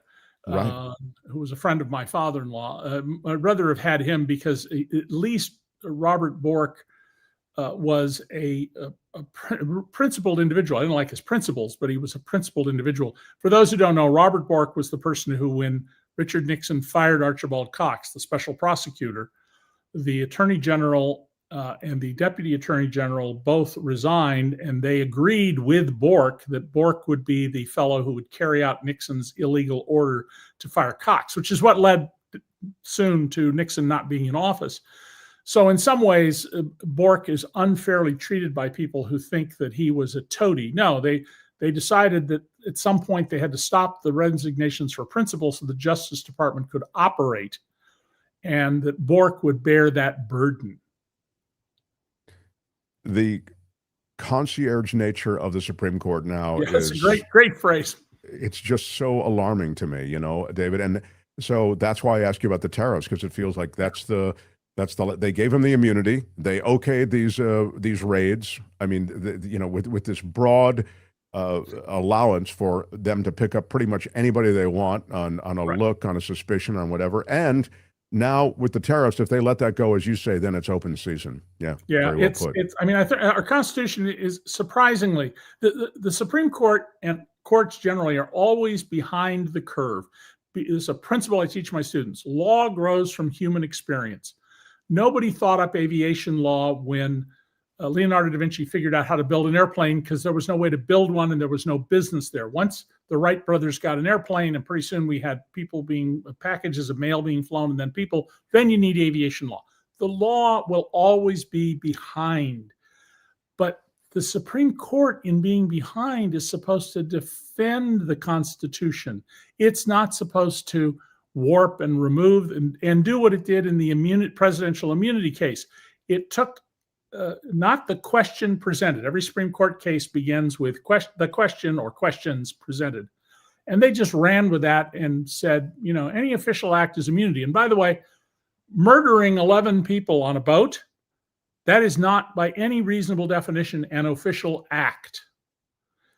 Who was a friend of my father-in-law. I'd rather have had him because at least Robert Bork was a principled individual. I didn't like his principles, but he was a principled individual. For those who don't know, Robert Bork was the person who, when Richard Nixon fired Archibald Cox, the special prosecutor, the attorney general and the deputy attorney general both resigned, and they agreed with Bork that Bork would be the fellow who would carry out Nixon's illegal order to fire Cox, which is what led soon to Nixon not being in office. So in some ways, Bork is unfairly treated by people who think that he was a toady. No, they decided that at some point they had to stop the resignations for principle so the Justice Department could operate, and that Bork would bear that burden. The concierge nature of the Supreme Court now is a great phrase. It's just so alarming to me, you know, David. And so that's why I ask you about the tariffs, because it feels like they gave him the immunity. They okayed these raids. I mean, you know, with this broad allowance for them to pick up pretty much anybody they want on a look, on a suspicion, on whatever. And now with the tariffs, if they let that go, as you say, then it's open season. Yeah. Yeah, very well it's put. it's. I mean, our Constitution is surprisingly the Supreme Court and courts generally are always behind the curve. It's a principle I teach my students. Law grows from human experience. Nobody thought up aviation law when Leonardo da Vinci figured out how to build an airplane, because there was no way to build one and there was no business there. Once the Wright brothers got an airplane, and pretty soon we had packages of mail being flown, and then you need aviation law. The law will always be behind. But the Supreme Court, in being behind, is supposed to defend the Constitution. It's not supposed to warp and remove and do what it did in the presidential immunity case. It took not the question presented. Every Supreme Court case begins with the question or questions presented. And they just ran with that and said, any official act is immunity. And by the way, murdering 11 people on a boat, that is not by any reasonable definition an official act.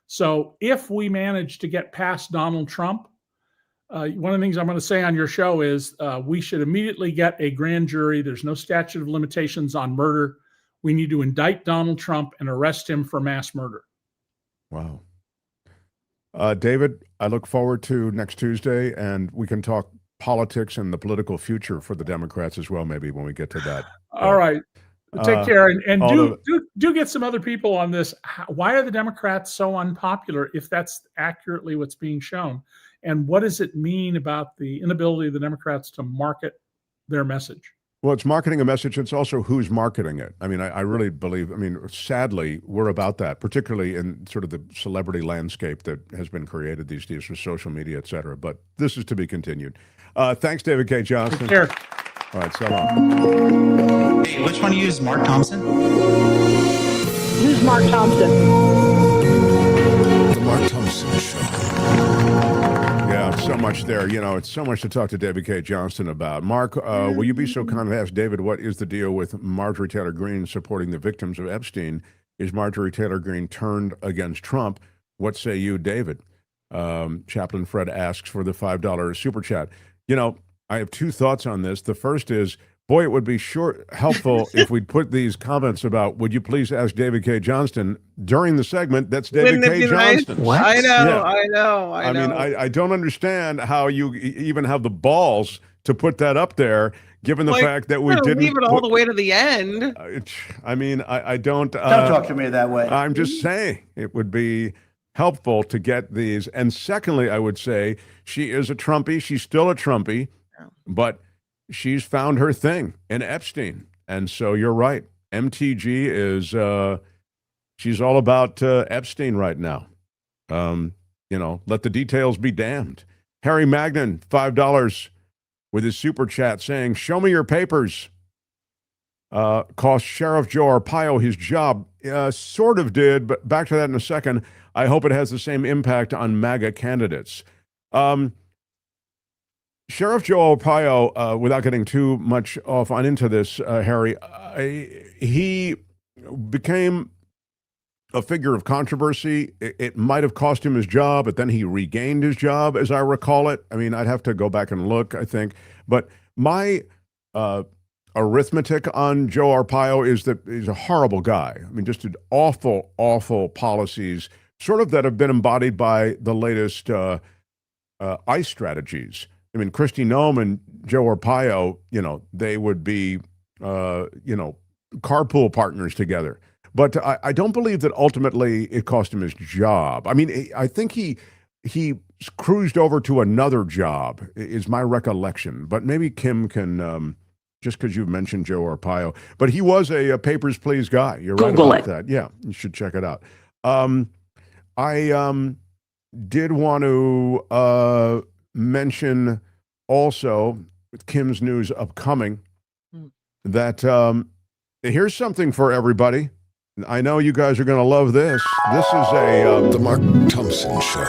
So if we manage to get past Donald Trump, one of the things I'm going to say on your show is we should immediately get a grand jury. There's no statute of limitations on murder. We need to indict Donald Trump and arrest him for mass murder. Wow. David, I look forward to next Tuesday, and we can talk politics and the political future for the Democrats as well, maybe when we get to that. All right. Take care. And do get some other people on this. Why are the Democrats so unpopular if that's accurately what's being shown? And what does it mean about the inability of the Democrats to market their message? Well, it's marketing a message. It's also who's marketing it. I mean, I really believe, sadly, we're about that, particularly in sort of the celebrity landscape that has been created these days with social media, et cetera. But this is to be continued. Thanks, David Cay Johnston. Take care. All right, so long. Hey, which one do you use, Mark Thompson? Who's Mark Thompson? The Mark Thompson Show. Yeah, so much there. It's so much to talk to David Cay Johnston about. Mark, will you be so kind to ask David, what is the deal with Marjorie Taylor Greene supporting the victims of Epstein? Is Marjorie Taylor Greene turned against Trump? What say you, David? Chaplain Fred asks for the $5 super chat. I have two thoughts on this. The first is, boy, it would be helpful if we'd put these comments about, would you please ask David Cay Johnston during the segment? That's David Cay Johnston. Nice? What? I know. I mean, I don't understand how you even have the balls to put that up there, given the fact that we didn't leave it all the way to the end. I don't. Don't talk to me that way. I'm just saying it would be helpful to get these. And secondly, I would say she is a Trumpy. She's still a Trumpy, but she's found her thing in Epstein. And so you're right. MTG is, she's all about Epstein right now. Let the details be damned. Harry Magnan, $5 with his super chat saying, show me your papers. Cost Sheriff Joe Arpaio his job. Sort of did, but back to that in a second. I hope it has the same impact on MAGA candidates. Sheriff Joe Arpaio, without getting too much off on into this, Harry, he became a figure of controversy. It might have cost him his job, but then he regained his job, as I recall it. I mean, I'd have to go back and look, I think. But my arithmetic on Joe Arpaio is that he's a horrible guy. I mean, just did awful, awful policies, sort of that have been embodied by the latest ICE strategies. I mean, Kristi Noem and Joe Arpaio, they would be, carpool partners together. But I don't believe that ultimately it cost him his job. I mean, I think he cruised over to another job, is my recollection. But maybe Kim can, just because you've mentioned Joe Arpaio. But he was a Papers, Please guy. You're right about that. Yeah, you should check it out. I did want to mention also, with Kim's news upcoming, that here's something for everybody. I know you guys are going to love this. This is The Mark Thompson Show.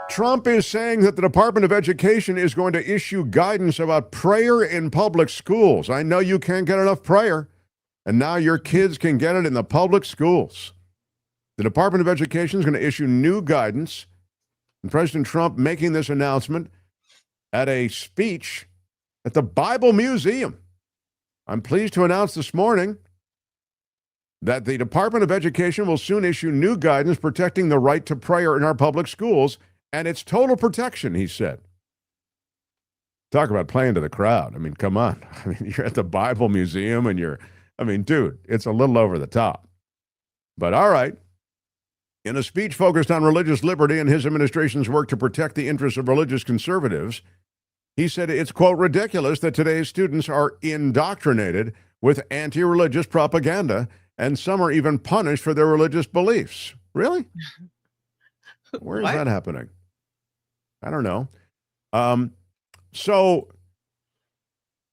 Trump is saying that the Department of Education is going to issue guidance about prayer in public schools. I know you can't get enough prayer, and now your kids can get it in the public schools. The Department of Education is going to issue new guidance, and President Trump making this announcement at a speech at the Bible Museum. I'm pleased to announce this morning that the Department of Education will soon issue new guidance protecting the right to prayer in our public schools, and it's total protection, he said. Talk about playing to the crowd. I mean, come on. I mean, you're at the Bible Museum and dude, it's a little over the top. But all right. In a speech focused on religious liberty and his administration's work to protect the interests of religious conservatives, he said it's, quote, ridiculous that today's students are indoctrinated with anti-religious propaganda, and some are even punished for their religious beliefs. Really? Where is that happening? I don't know. So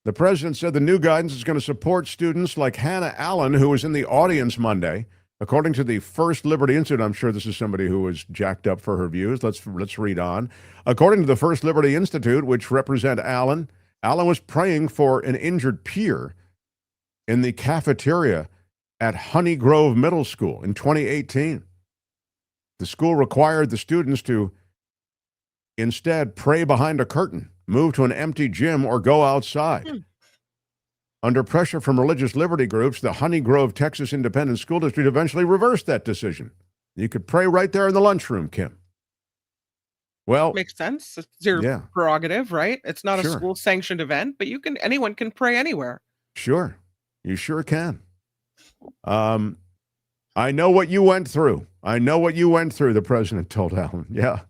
the president said the new guidance is going to support students like Hannah Allen, who was in the audience Monday. According to the First Liberty Institute, I'm sure this is somebody who was jacked up for her views. Let's read on. According to the First Liberty Institute, which represent Allen was praying for an injured peer in the cafeteria at Honey Grove Middle School in 2018. The school required the students to instead pray behind a curtain, move to an empty gym, or go outside. Under pressure from religious liberty groups, the Honey Grove, Texas Independent School District eventually reversed that decision. You could pray right there in the lunchroom, Kim. Well, makes sense. It's your prerogative, right? It's not a school-sanctioned event, but anyone can pray anywhere. Sure, you sure can. I know what you went through. The president told Allen. Yeah.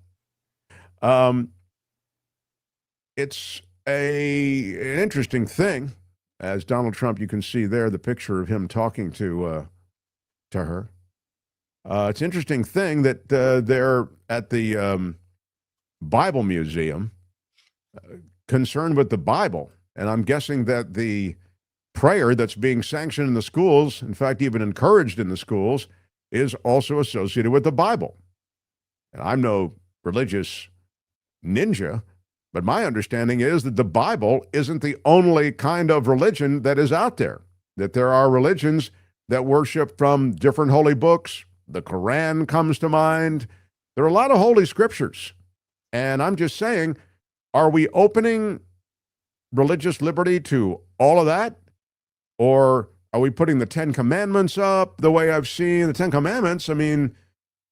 It's an interesting thing. As Donald Trump, you can see there the picture of him talking to her. It's an interesting thing that they're at the Bible Museum concerned with the Bible. And I'm guessing that the prayer that's being sanctioned in the schools, in fact, even encouraged in the schools, is also associated with the Bible. And I'm no religious ninja, but my understanding is that the Bible isn't the only kind of religion that is out there, that there are religions that worship from different holy books. The Quran comes to mind. There are a lot of holy scriptures. And I'm just saying, are we opening religious liberty to all of that? Or are we putting the Ten Commandments up the way I've seen the Ten Commandments? I mean,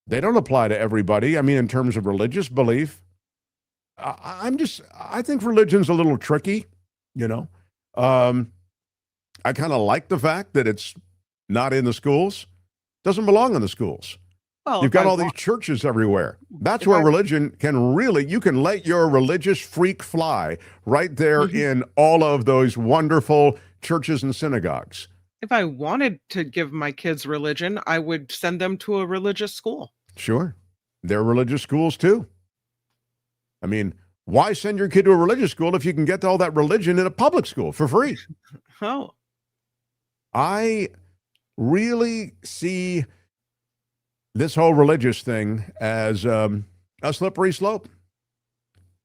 they don't apply to everybody. I mean, in terms of religious belief, I think religion's a little tricky, you know. I kind of like the fact that it's not in the schools. Doesn't belong in the schools. Well, you've got all these churches everywhere. That's where religion can really, you can let your religious freak fly right there in all of those wonderful churches and synagogues. If I wanted to give my kids religion, I would send them to a religious school. Sure. There are religious schools too. I mean, why send your kid to a religious school if you can get all that religion in a public school for free? Oh. I really see this whole religious thing as a slippery slope.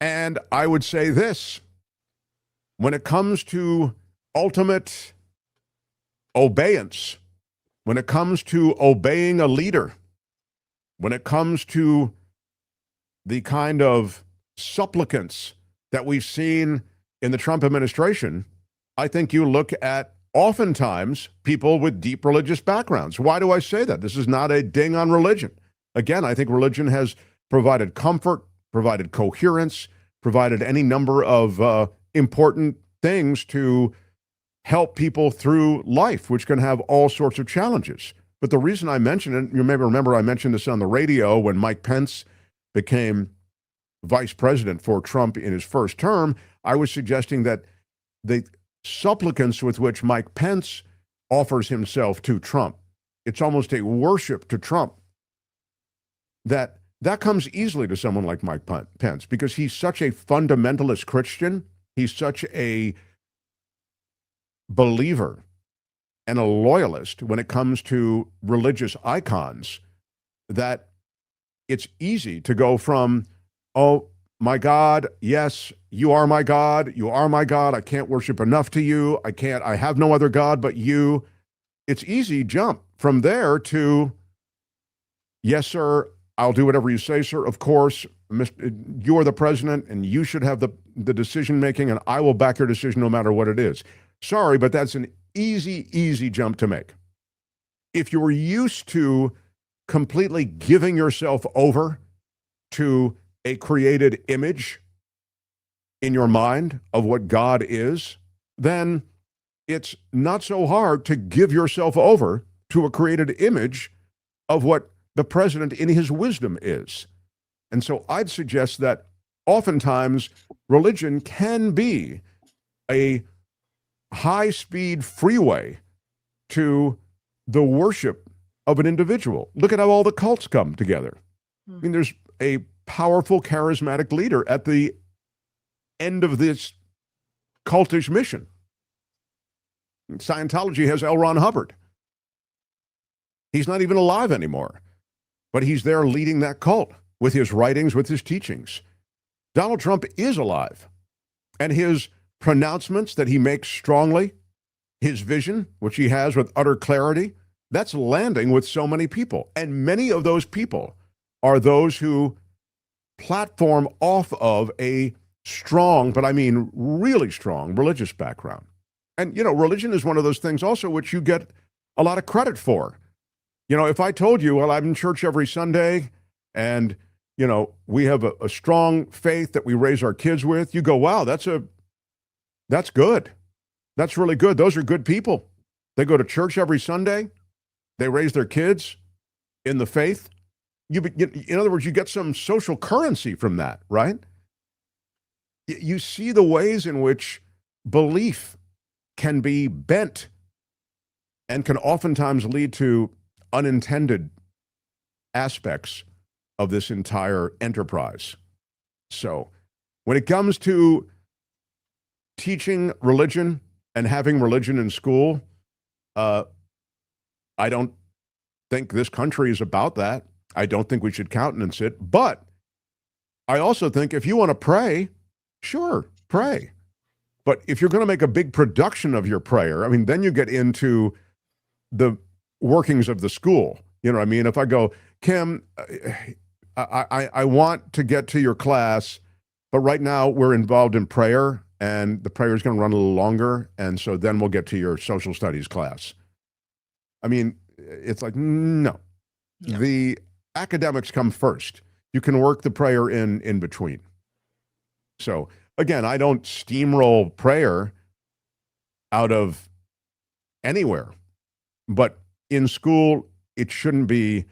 And I would say this, when it comes to ultimate obeyance, when it comes to obeying a leader, when it comes to the kind of supplicants that we've seen in the Trump administration, I think you look at oftentimes people with deep religious backgrounds. Why do I say that? This is not a ding on religion. Again, I think religion has provided comfort, provided coherence, provided any number of important things to help people through life, which can have all sorts of challenges. But the reason I mention it, you may remember I mentioned this on the radio when Mike Pence became vice president for Trump in his first term. I was suggesting that the supplicants with which Mike Pence offers himself to Trump, it's almost a worship to Trump, that comes easily to someone like Mike Pence because he's such a fundamentalist Christian. He's such a believer and a loyalist when it comes to religious icons that it's easy to go from, oh, my God, yes, you are my God. You are my God. I can't worship enough to you. I have no other God but you. It's easy jump from there to, yes, sir, I'll do whatever you say, sir. Of course, you are the president, and you should have the decision-making, and I will back your decision no matter what it is. Sorry, but that's an easy jump to make. If you were used to completely giving yourself over to a created image in your mind of what God is, then it's not so hard to give yourself over to a created image of what the president in his wisdom is. And so I'd suggest that oftentimes religion can be a high-speed freeway to the worship of an individual. Look at how all the cults come together. I mean, there's a powerful, charismatic leader at the end of this cultish mission. Scientology has L. Ron Hubbard. He's not even alive anymore, but he's there leading that cult with his writings, with his teachings. Donald Trump is alive, and his pronouncements that he makes strongly, his vision, which he has with utter clarity, that's landing with so many people. And many of those people are those who platform off of a strong, but I mean really strong, religious background. And, you know, religion is one of those things also which you get a lot of credit for. You know, if I told you, well, I'm in church every Sunday and, you know, we have a strong faith that we raise our kids with, you go, wow, that's good. That's really good. Those are good people. They go to church every Sunday. They raise their kids in the faith. In other words, you get some social currency from that, right? You see the ways in which belief can be bent and can oftentimes lead to unintended aspects of this entire enterprise. So when it comes to teaching religion and having religion in school, I don't think this country is about that. I don't think we should countenance it. But I also think if you want to pray, sure, pray. But if you're going to make a big production of your prayer, I mean, then you get into the workings of the school. You know what I mean? If I go, Kim, I want to get to your class, but right now we're involved in prayer, and the prayer is going to run a little longer, and so then we'll get to your social studies class. I mean, it's like, no. The academics come first. You can work the prayer in between. So again, I don't steamroll prayer out of anywhere, but in school, it shouldn't be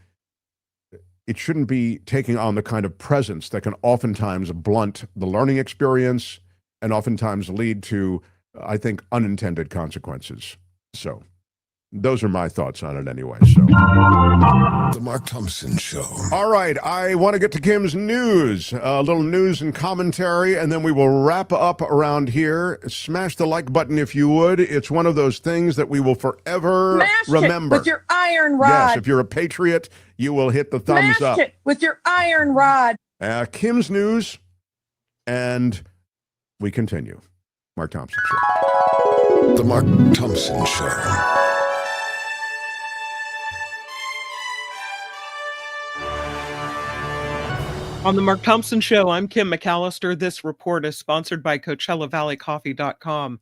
taking on the kind of presence that can oftentimes blunt the learning experience and oftentimes lead to, I think, unintended consequences. So those are my thoughts on it anyway. So, The Mark Thompson Show. All right, I want to get to Kim's news, a little news and commentary, and then we will wrap up around here. Smash the like button if you would. It's one of those things that we will forever remember. It with your iron rod. Yes, if you're a patriot, you will hit the thumbs up. Smash it with your iron rod. Kim's news, and we continue. Mark Thompson Show. The Mark Thompson Show. On the Mark Thompson Show, I'm Kim McAllister. This report is sponsored by CoachellaValleyCoffee.com.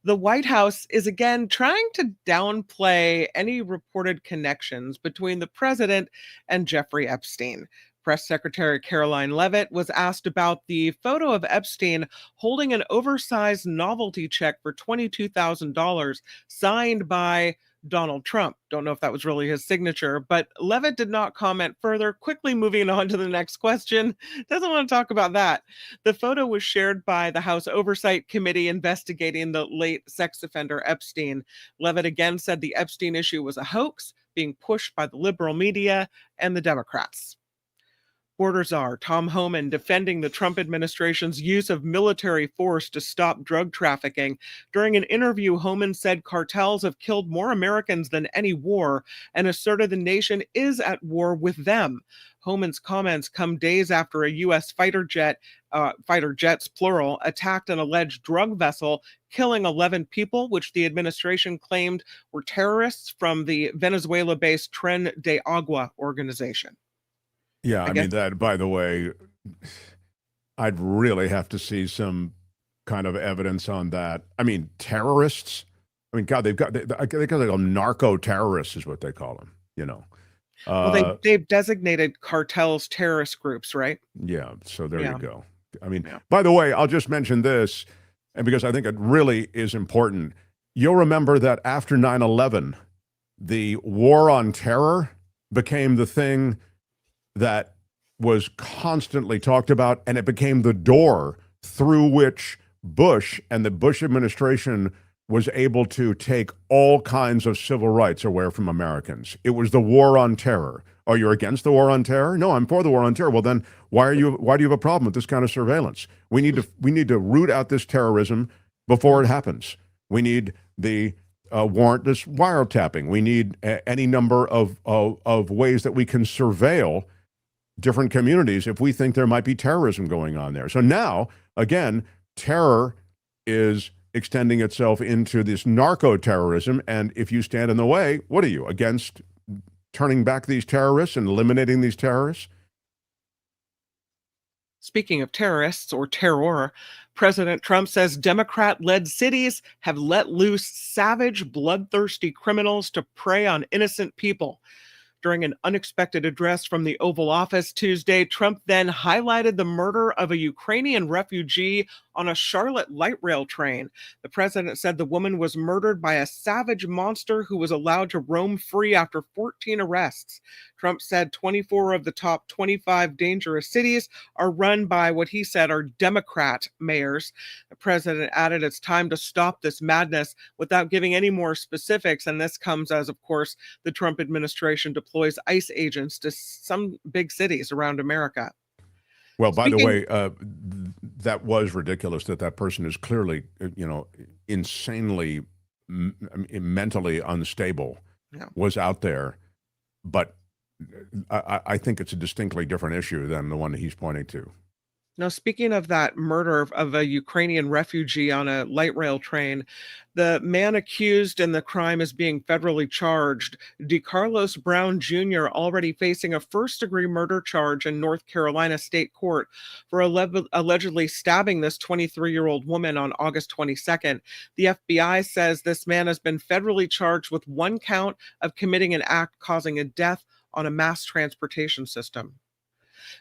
The White House is again trying to downplay any reported connections between the president and Jeffrey Epstein. Press Secretary Caroline Leavitt was asked about the photo of Epstein holding an oversized novelty check for $22,000 signed by Donald Trump. Don't know if that was really his signature, but Leavitt did not comment further. Quickly moving on to the next question. Doesn't want to talk about that. The photo was shared by the House Oversight Committee investigating the late sex offender Epstein. Leavitt again said the Epstein issue was a hoax being pushed by the liberal media and the Democrats. Border Czar Tom Homan defending the Trump administration's use of military force to stop drug trafficking. During an interview, Homan said cartels have killed more Americans than any war and asserted the nation is at war with them. Homan's comments come days after a U.S. fighter jets plural, attacked an alleged drug vessel, killing 11 people, which the administration claimed were terrorists from the Venezuela-based Tren de Agua organization. Yeah, I mean, that, by the way, I'd really have to see some kind of evidence on that. I mean, terrorists. I mean, God, they call them narco terrorists, is what they call them. You know. Well, they've designated cartels terrorist groups, right? Yeah. So there you go. I mean, Yeah. by the way, I'll just mention this, and because I think it really is important. You'll remember that after 9/11, the war on terror became the thing that was constantly talked about, and it became the door through which Bush and the Bush administration was able to take all kinds of civil rights away from Americans. It was the war on terror. Are you against the war on terror? No, I'm for the war on terror. Well, then why do you have a problem with this kind of surveillance? We need to root out this terrorism before it happens. We need the warrantless wiretapping. We need any number of ways that we can surveil different communities if we think there might be terrorism going on there. So now, again, terror is extending itself into this narco-terrorism, and if you stand in the way, what are you, against turning back these terrorists and eliminating these terrorists? Speaking of terrorists or terror, President Trump says Democrat-led cities have let loose savage, bloodthirsty criminals to prey on innocent people. During an unexpected address from the Oval Office Tuesday, Trump then highlighted the murder of a Ukrainian refugee on a Charlotte light rail train. The president said the woman was murdered by a savage monster who was allowed to roam free after 14 arrests. Trump said 24 of the top 25 dangerous cities are run by what he said are Democrat mayors. The president added it's time to stop this madness without giving any more specifics. And this comes as, of course, the Trump administration deploys ICE agents to some big cities around America. Well, by the way, that was ridiculous that person is clearly, insanely mentally unstable, was out there. But I think it's a distinctly different issue than the one he's pointing to. Now, speaking of that murder of a Ukrainian refugee on a light rail train, the man accused in the crime is being federally charged. DeCarlos Brown Jr. already facing a first-degree murder charge in North Carolina State Court for allegedly stabbing this 23-year-old woman on August 22nd. The FBI says this man has been federally charged with one count of committing an act causing a death on a mass transportation system.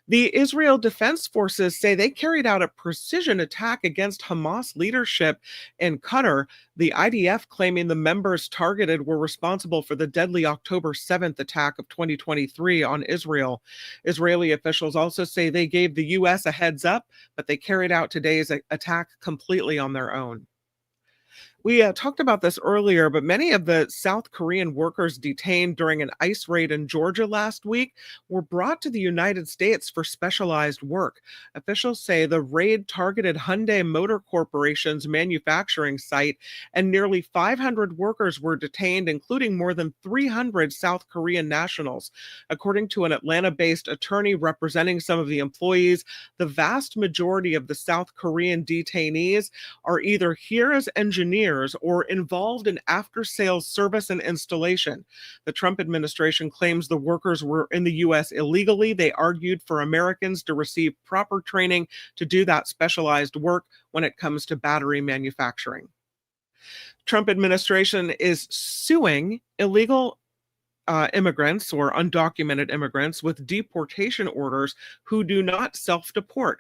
The Israel Defense Forces say they carried out a precision attack against Hamas leadership in Qatar, the IDF claiming the members targeted were responsible for the deadly October 7th attack of 2023 on Israel. Israeli officials also say they gave the U.S. a heads up, but they carried out today's attack completely on their own. We talked about this earlier, but many of the South Korean workers detained during an ICE raid in Georgia last week were brought to the United States for specialized work. Officials say the raid targeted Hyundai Motor Corporation's manufacturing site, and nearly 500 workers were detained, including more than 300 South Korean nationals. According to an Atlanta-based attorney representing some of the employees, the vast majority of the South Korean detainees are either here as engineers or involved in after-sales service and installation. The Trump administration claims the workers were in the U.S. illegally. They argued for Americans to receive proper training to do that specialized work when it comes to battery manufacturing. Trump administration is suing illegal immigrants or undocumented immigrants with deportation orders who do not self-deport.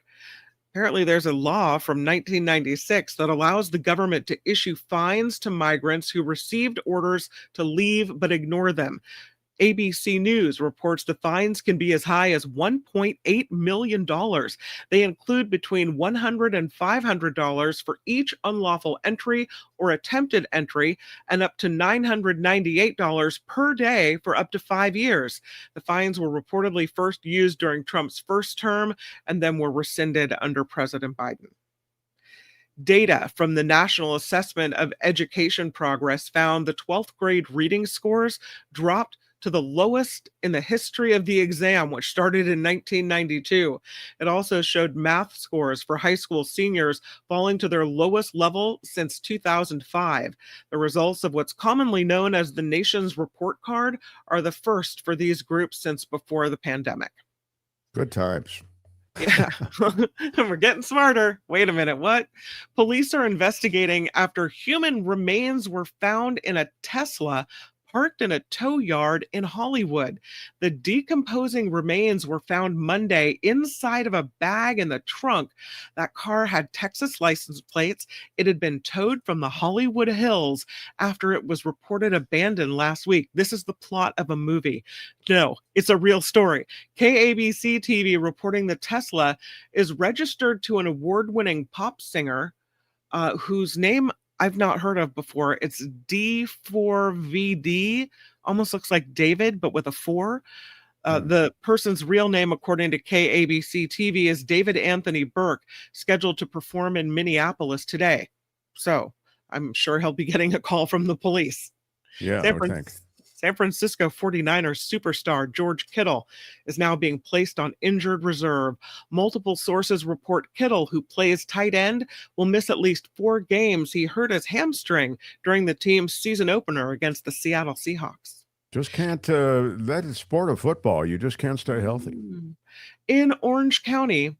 Apparently, there's a law from 1996 that allows the government to issue fines to migrants who received orders to leave but ignore them. ABC News reports the fines can be as high as $1.8 million. They include between $100 and $500 for each unlawful entry or attempted entry, and up to $998 per day for up to 5 years. The fines were reportedly first used during Trump's first term and then were rescinded under President Biden. Data from the National Assessment of Education Progress found the 12th grade reading scores dropped to the lowest in the history of the exam, which started in 1992. It also showed math scores for high school seniors falling to their lowest level since 2005. The results of what's commonly known as the nation's report card are the first for these groups since before the pandemic. Good times. Yeah, we're getting smarter. Wait a minute, what? Police are investigating after human remains were found in a Tesla parked in a tow yard in Hollywood. The decomposing remains were found Monday inside of a bag in the trunk. That car had Texas license plates. It had been towed from the Hollywood Hills after it was reported abandoned last week. This is the plot of a movie. No, it's a real story. KABC TV reporting the Tesla is registered to an award-winning pop singer whose name I've not heard of before. It's D4VD, almost looks like David, but with a 4. The person's real name, according to KABC TV, is David Anthony Burke, scheduled to perform in Minneapolis today. So I'm sure he'll be getting a call from the police. Yeah, I would think. San Francisco 49ers superstar George Kittle is now being placed on injured reserve. Multiple sources report Kittle, who plays tight end, will miss at least 4 games. He hurt his hamstring during the team's season opener against the Seattle Seahawks. Just can't, that is sport of football. You just can't stay healthy. In Orange County,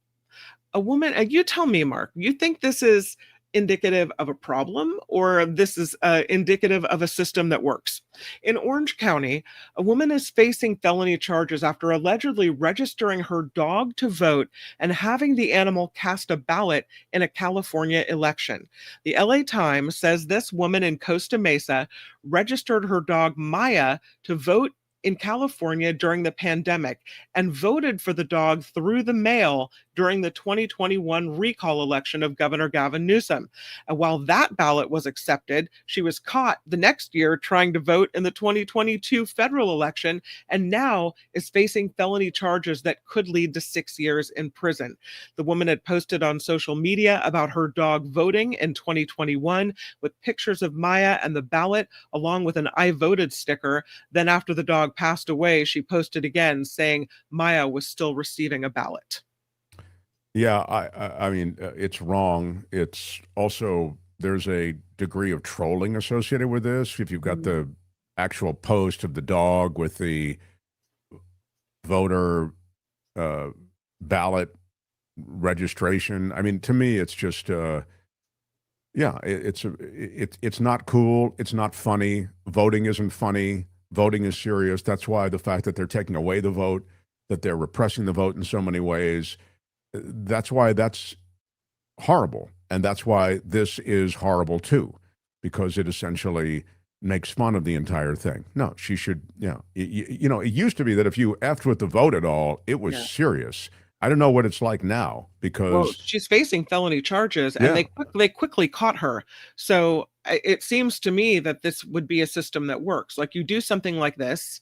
a woman, you tell me, Mark, you think this is indicative of a problem or this is indicative of a system that works? In Orange County, a woman is facing felony charges after allegedly registering her dog to vote and having the animal cast a ballot in a California election. The LA Times says this woman in Costa Mesa registered her dog Maya to vote in California during the pandemic and voted for the dog through the mail during the 2021 recall election of Governor Gavin Newsom. And while that ballot was accepted, she was caught the next year trying to vote in the 2022 federal election and now is facing felony charges that could lead to 6 years in prison. The woman had posted on social media about her dog voting in 2021 with pictures of Maya and the ballot along with an I voted sticker. Then after the dog passed away, she posted again saying Maya was still receiving a ballot. Yeah, I mean, it's wrong. It's also, there's a degree of trolling associated with this. If you've got the actual post of the dog with the voter ballot registration, I mean, to me, it's just, yeah, it's not cool. It's not funny. Voting isn't funny. Voting is serious. That's why the fact that they're taking away the vote, that they're repressing the vote in so many ways, that's why that's horrible. And that's why this is horrible too, because it essentially makes fun of the entire thing. No, she should, you know, it used to be that if you effed with the vote at all, it was serious. I don't know what it's like now because she's facing felony charges and they quickly caught her. So it seems to me that this would be a system that works. Like you do something like this,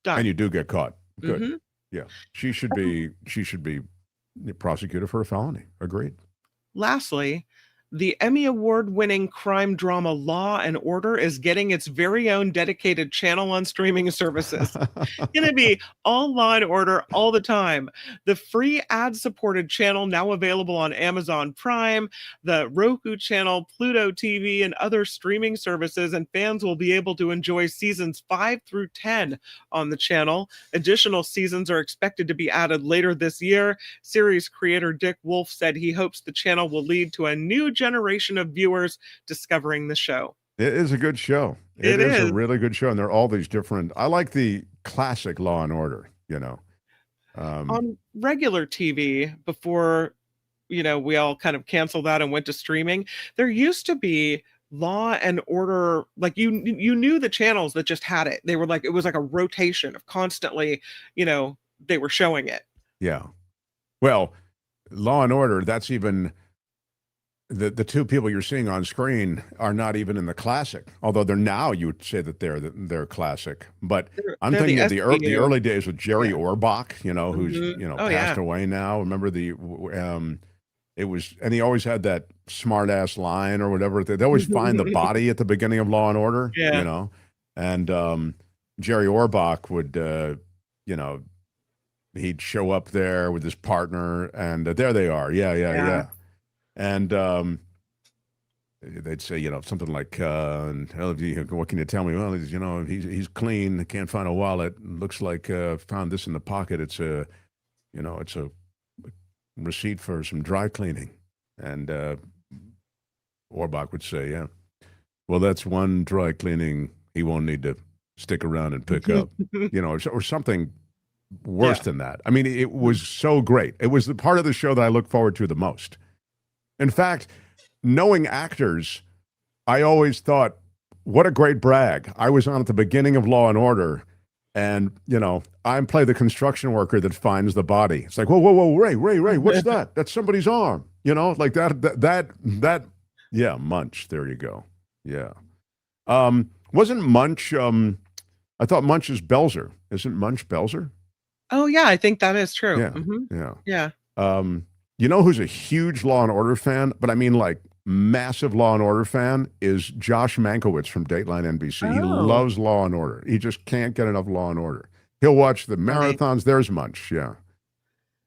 done. And you do get caught. Good. Yeah. She should be prosecuted for a felony. Agreed. Lastly, the Emmy Award-winning crime drama Law and Order is getting its very own dedicated channel on streaming services. It's going to be all Law and Order all the time. The free ad-supported channel now available on Amazon Prime, the Roku channel, Pluto TV, and other streaming services, and fans will be able to enjoy seasons 5 through 10 on the channel. Additional seasons are expected to be added later this year. Series creator Dick Wolf said he hopes the channel will lead to a new generation of viewers discovering the show. It is a good show. It is a really good show. And there are all these different, I like the classic Law and Order, you know. On regular TV, before, you know, we all kind of canceled that and went to streaming, there used to be Law and Order, like you knew the channels that just had it. They were like, it was like a rotation of constantly, you know, they were showing it. Yeah. Well, Law and Order, that's even... The two people you're seeing on screen are not even in the classic, although they're now, you would say that they're classic. But I'm thinking of the early days with Jerry Orbach, you know, who's you know passed away now. Remember it was, and he always had that smart ass line or whatever. They always find the body at the beginning of Law and Order, you know, and Jerry Orbach would you know, he'd show up there with his partner, and there they are, yeah. And they'd say, you know, something like, what can you tell me? Well, you know, he's clean, can't find a wallet. Looks like found this in the pocket. It's a it's a receipt for some dry cleaning. And Orbach would say, yeah, well, that's one dry cleaning he won't need to stick around and pick up, or something worse than that. I mean, it was so great. It was the part of the show that I look forward to the most. In fact, knowing actors, I always thought, what a great brag. I was on at the beginning of Law and Order, and, I play the construction worker that finds the body. It's like, whoa, Ray, what's that? That's somebody's arm. Like that. Yeah, Munch. There you go. Yeah. Wasn't Munch, I thought Munch is Belzer. Isn't Munch Belzer? Oh, yeah, I think that is true. Yeah, Mhm. yeah. Yeah. Who's a huge Law and Order fan, but I mean like massive Law and Order fan, is Josh Mankiewicz from Dateline NBC. He loves Law and Order. He just can't get enough Law and Order. He'll watch the marathons. There's Munch, yeah.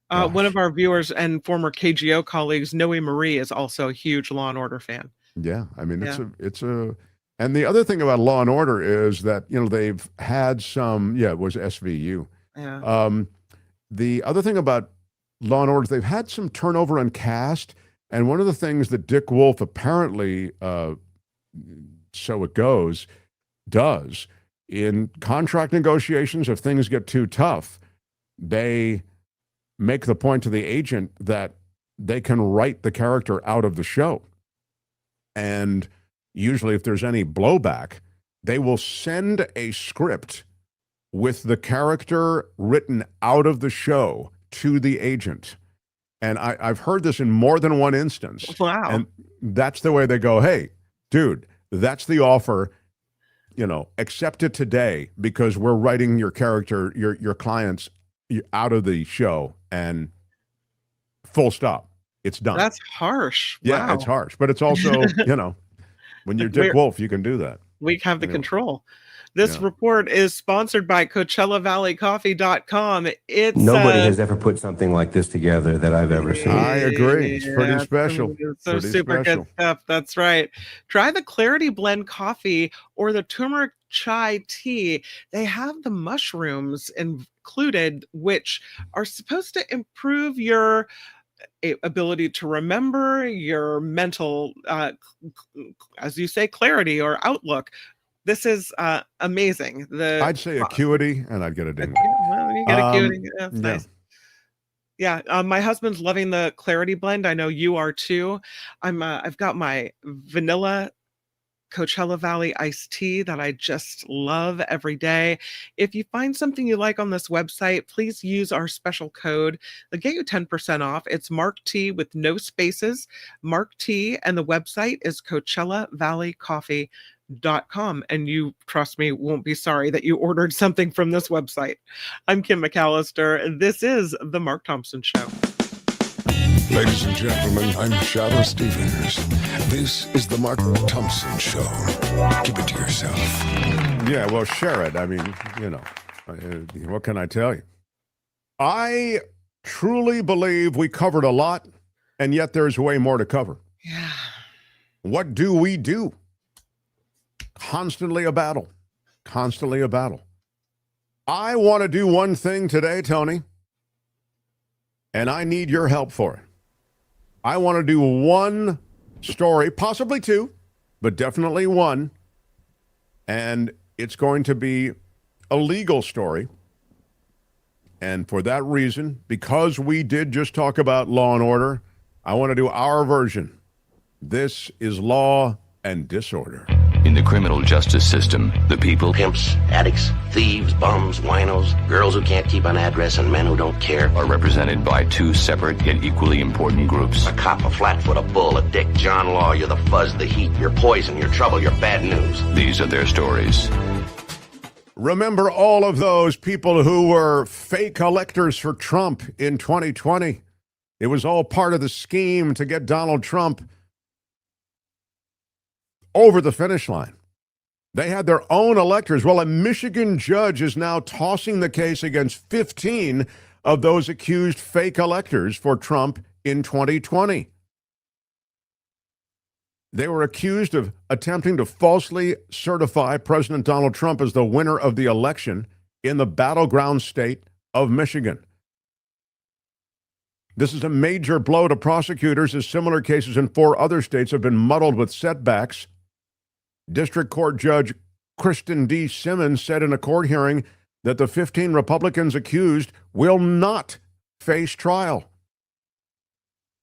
One of our viewers and former KGO colleagues, Noe Marie, is also a huge Law and Order fan. Yeah, I mean, it's a, and the other thing about Law and Order is that, they've had some, it was SVU. Yeah. The other thing about Law and Order is they've had some turnover on cast, and one of the things that Dick Wolf apparently, so it goes, does in contract negotiations, if things get too tough, they make the point to the agent that they can write the character out of the show. And usually if there's any blowback, they will send a script with the character written out of the show to the agent. And I've heard this in more than one instance. Wow. And that's the way they go, hey, dude, that's the offer, accept it today because we're writing your character, your clients out of the show, and full stop. It's done. That's harsh. Yeah, Wow. it's harsh. But it's also, when you're Dick Wolf, you can do that. We have the Anyway. control. This report is sponsored by CoachellaValleyCoffee.com. Nobody has ever put something like this together that I've ever seen. I agree. It's pretty special. It's so Pretty super special. good stuff. That's right. Try the Clarity Blend coffee or the turmeric chai tea. They have the mushrooms included, which are supposed to improve your ability to remember, your mental, as you say, clarity or outlook. This is amazing. I'd say acuity, and I'd get a ding. Well, you get acuity. That's yeah. nice. Yeah, my husband's loving the Clarity Blend. I know you are too. I've got my vanilla Coachella Valley iced tea that I just love every day. If you find something you like on this website, please use our special code. They'll get you 10% off. It's Mark T with no spaces, Mark T, and the website is CoachellaValleyCoffee.com, and you, trust me, won't be sorry that you ordered something from this website. I'm Kim McAllister, and this is The Mark Thompson Show. Ladies and gentlemen, I'm Shadow Stevens. This is the Mark Thompson Show. Keep it to yourself. Yeah, well, share it. I mean, what can I tell you? I truly believe we covered a lot, and yet there's way more to cover. Yeah. What do we do? Constantly a battle. Constantly a battle. I want to do one thing today, Tony, and I need your help for it. I want to do one story, possibly two, but definitely one, and it's going to be a legal story. And for that reason, because we did just talk about Law and Order, I want to do our version. This is Law and Disorder. In the criminal justice system, the people, pimps, addicts, thieves, bums, winos, girls who can't keep an address, and men who don't care, are represented by two separate yet equally important groups. A cop, a flatfoot, a bull, a dick, John Law. You're the fuzz, the heat, you're poison, you're trouble, you're bad news. These are their stories. Remember all of those people who were fake electors for Trump in 2020? It was all part of the scheme to get Donald Trump over the finish line. They had their own electors. Well, a Michigan judge is now tossing the case against 15 of those accused fake electors for Trump in 2020. They were accused of attempting to falsely certify President Donald Trump as the winner of the election in the battleground state of Michigan. This is a major blow to prosecutors as similar cases in 4 other states have been muddled with setbacks. District Court Judge Kristen D. Simmons said in a court hearing that the 15 Republicans accused will not face trial.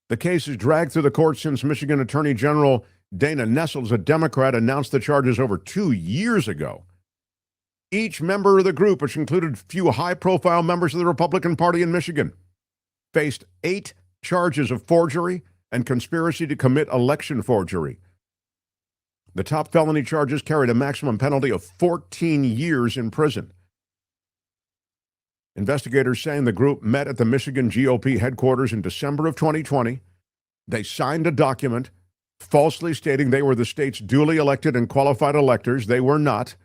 The case is dragged through the court since Michigan Attorney General Dana Nessels, a Democrat, announced the charges over 2 years ago. Each member of the group, which included few high-profile members of the Republican Party in Michigan, faced 8 charges of forgery and conspiracy to commit election forgery. The top felony charges carried a maximum penalty of 14 years in prison. Investigators saying the group met at the Michigan GOP headquarters in December of 2020. They signed a document falsely stating they were the state's duly elected and qualified electors. They were not.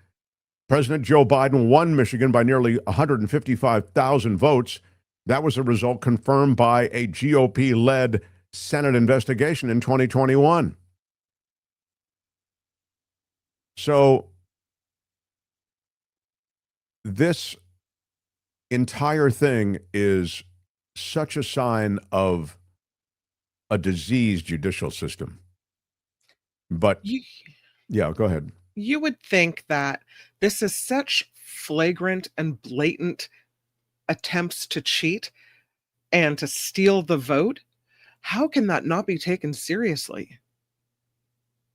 President Joe Biden won Michigan by nearly 155,000 votes. That was a result confirmed by a GOP-led Senate investigation in 2021. So this entire thing is such a sign of a diseased judicial system. But yeah, go ahead. You would think that this is such flagrant and blatant attempts to cheat and to steal the vote. How can that not be taken seriously?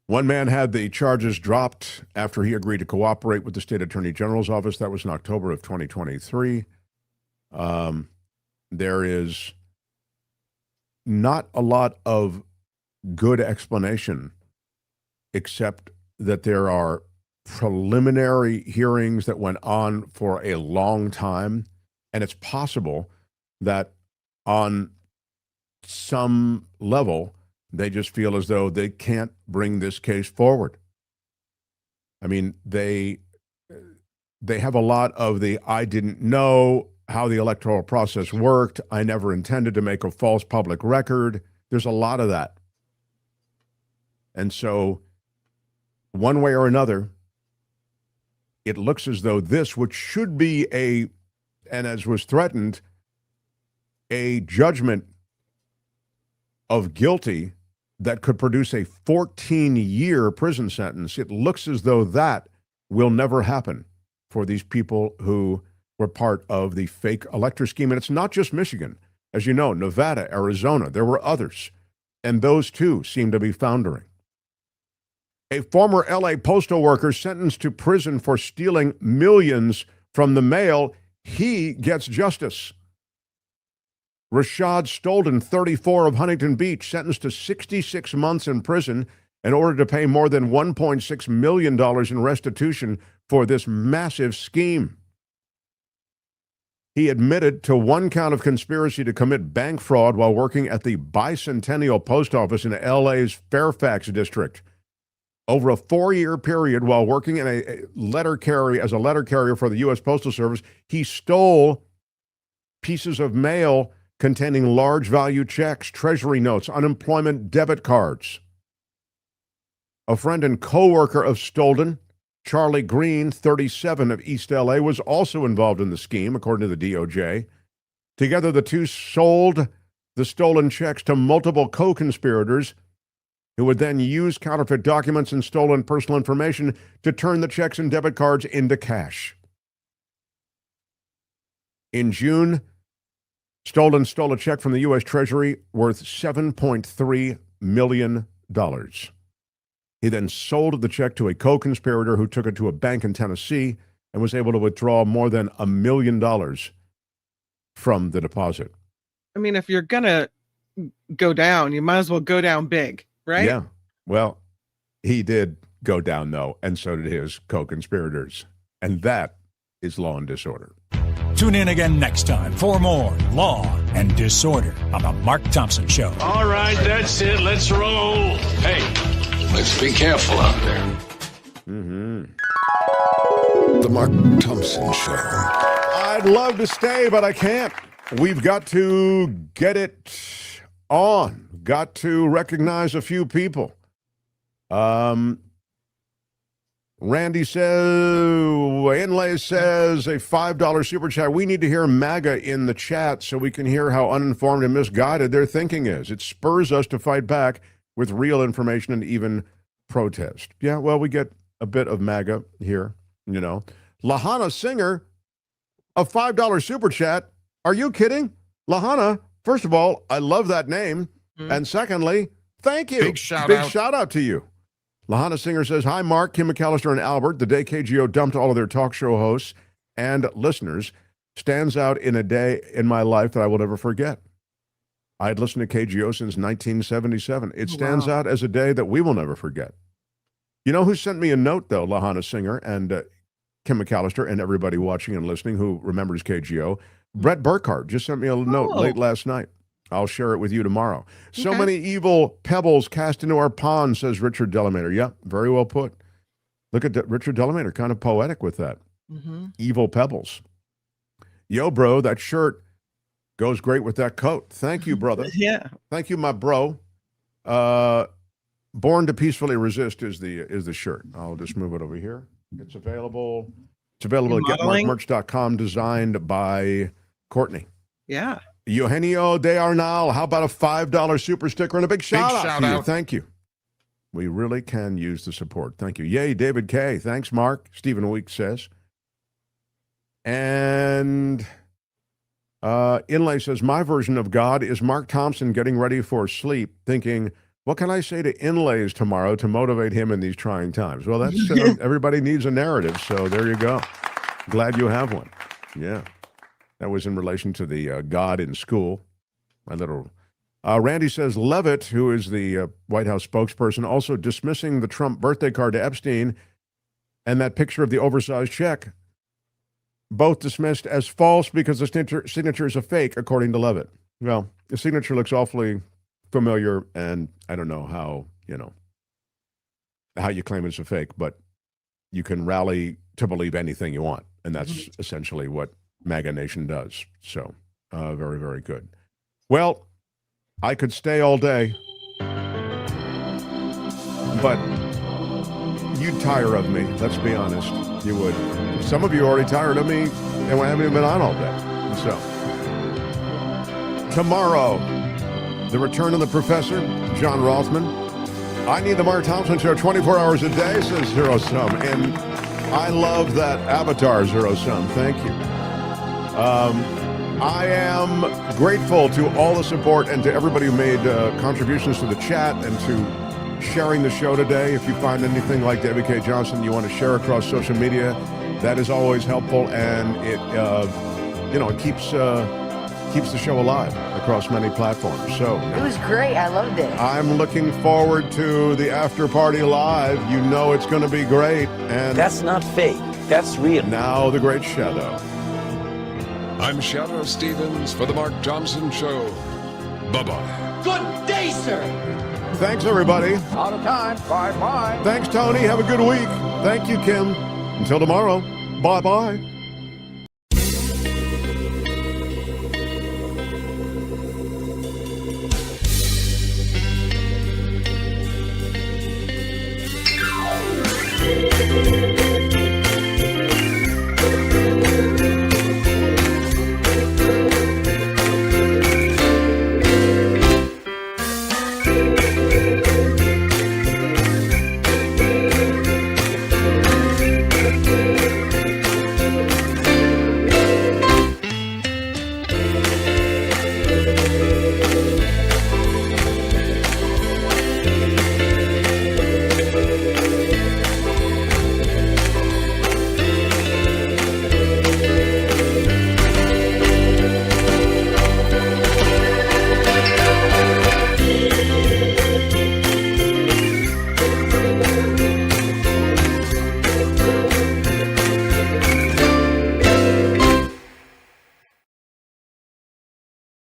One man had the charges dropped after he agreed to cooperate with the state attorney general's office. That was in October of 2023. There is not a lot of good explanation, except that there are preliminary hearings that went on for a long time. And it's possible that on some level, they just feel as though they can't bring this case forward. I mean, they have a lot of the I didn't know how the electoral process worked. I never intended to make a false public record. There's a lot of that. And so one way or another, it looks as though this, which should be and as was threatened, a judgment of guilty that could produce a 14-year prison sentence, it looks as though that will never happen for these people who were part of the fake elector scheme. And it's not just Michigan. As you know, Nevada, Arizona, there were others. And those too seem to be foundering. A former LA postal worker sentenced to prison for stealing millions from the mail, he gets justice. Rashad Stolden, 34 of Huntington Beach, sentenced to 66 months in prison in order to pay more than $1.6 million in restitution for this massive scheme. He admitted to 1 count of conspiracy to commit bank fraud while working at the Bicentennial Post Office in LA's Fairfax district. Over a 4-year period while working in as a letter carrier for the U.S. Postal Service, he stole pieces of mail containing large value checks, treasury notes, unemployment debit cards. A friend and co-worker of Stolden, Charlie Green, 37 of East LA, was also involved in the scheme, according to the DOJ. Together, the two sold the stolen checks to multiple co-conspirators who would then use counterfeit documents and stolen personal information to turn the checks and debit cards into cash. In June, Stolden stole a check from the U.S. Treasury worth $7.3 million. He then sold the check to a co-conspirator who took it to a bank in Tennessee and was able to withdraw more than $1 million from the deposit. I mean, if you're going to go down, you might as well go down big, right? Yeah. Well, he did go down, though, and so did his co-conspirators. And that is Law and Disorder. Tune in again next time for more Law and Disorder on The Mark Thompson Show. All right, that's it. Let's roll. Hey, let's be careful out there. The Mark Thompson Show. I'd love to stay, but I can't. We've got to get it on. Got to recognize a few people. Randy says, Inlay says, a $5 super chat. We need to hear MAGA in the chat so we can hear how uninformed and misguided their thinking is. It spurs us to fight back with real information and even protest. Yeah, well, we get a bit of MAGA here, you know. Lahana Singer, a $5 super chat. Are you kidding? Lahana, first of all, I love that name. And secondly, thank you. Big shout out to you. Lahana Singer says, hi, Mark, Kim McAllister, and Albert. The day KGO dumped all of their talk show hosts and listeners stands out in a day in my life that I will never forget. I had listened to KGO since 1977. It stands out as a day that we will never forget. You know who sent me a note, though, Lahana Singer and Kim McAllister and everybody watching and listening who remembers KGO? Brett Burkhardt just sent me a note late last night. I'll share it with you tomorrow. So many evil pebbles cast into our pond, says Richard Delamater. Yeah, very well put. Look at Richard Delamater, kind of poetic with that. Evil pebbles. Yo, bro, that shirt goes great with that coat. Thank you, brother. Yeah. Thank you, my bro. Born to Peacefully Resist is the shirt. I'll just move it over here. It's available. It's available at getmarkmerch.com, designed by Courtney. Yeah. Eugenio de Arnal, how about a $5 super sticker and a big shout out to you? out. Thank you. We really can use the support. Thank you. Yay, David K. Thanks, Mark. Stephen Week says. And Inlay says, my version of God is Mark Thompson getting ready for sleep, thinking, what can I say to Inlays tomorrow to motivate him in these trying times? Well, that's everybody needs a narrative, so there you go. Glad you have one. Yeah. That was in relation to the God in school. My little Randy says Levitt, who is the White House spokesperson, also dismissing the Trump birthday card to Epstein and that picture of the oversized check, both dismissed as false because the signature is a fake, according to Levitt. Well, the signature looks awfully familiar, and I don't know how you claim it's a fake, but you can rally to believe anything you want, and that's essentially what MAGA Nation does. So, very, very good. Well, I could stay all day, but you'd tire of me. Let's be honest. You would. Some of you are already tired of me, and I haven't even been on all day. So, tomorrow, the return of the professor, John Rothman. I need the Mark Thompson Show 24 hours a day, says Zero Sum. And I love that avatar, Zero Sum. Thank you. I am grateful to all the support and to everybody who made contributions to the chat and to sharing the show today. If you find anything like David Cay Johnston you want to share across social media, that is always helpful, and it keeps the show alive across many platforms. So it was great. I loved it. I'm looking forward to the after party live. You know it's going to be great. And that's not fake. That's real. Now the Great Shadow. I'm Shadow Stevens for the Mark Thompson Show. Bye-bye. Good day, sir. Thanks, everybody. Out of time. Bye-bye. Thanks, Tony. Have a good week. Thank you, Kim. Until tomorrow. Bye-bye.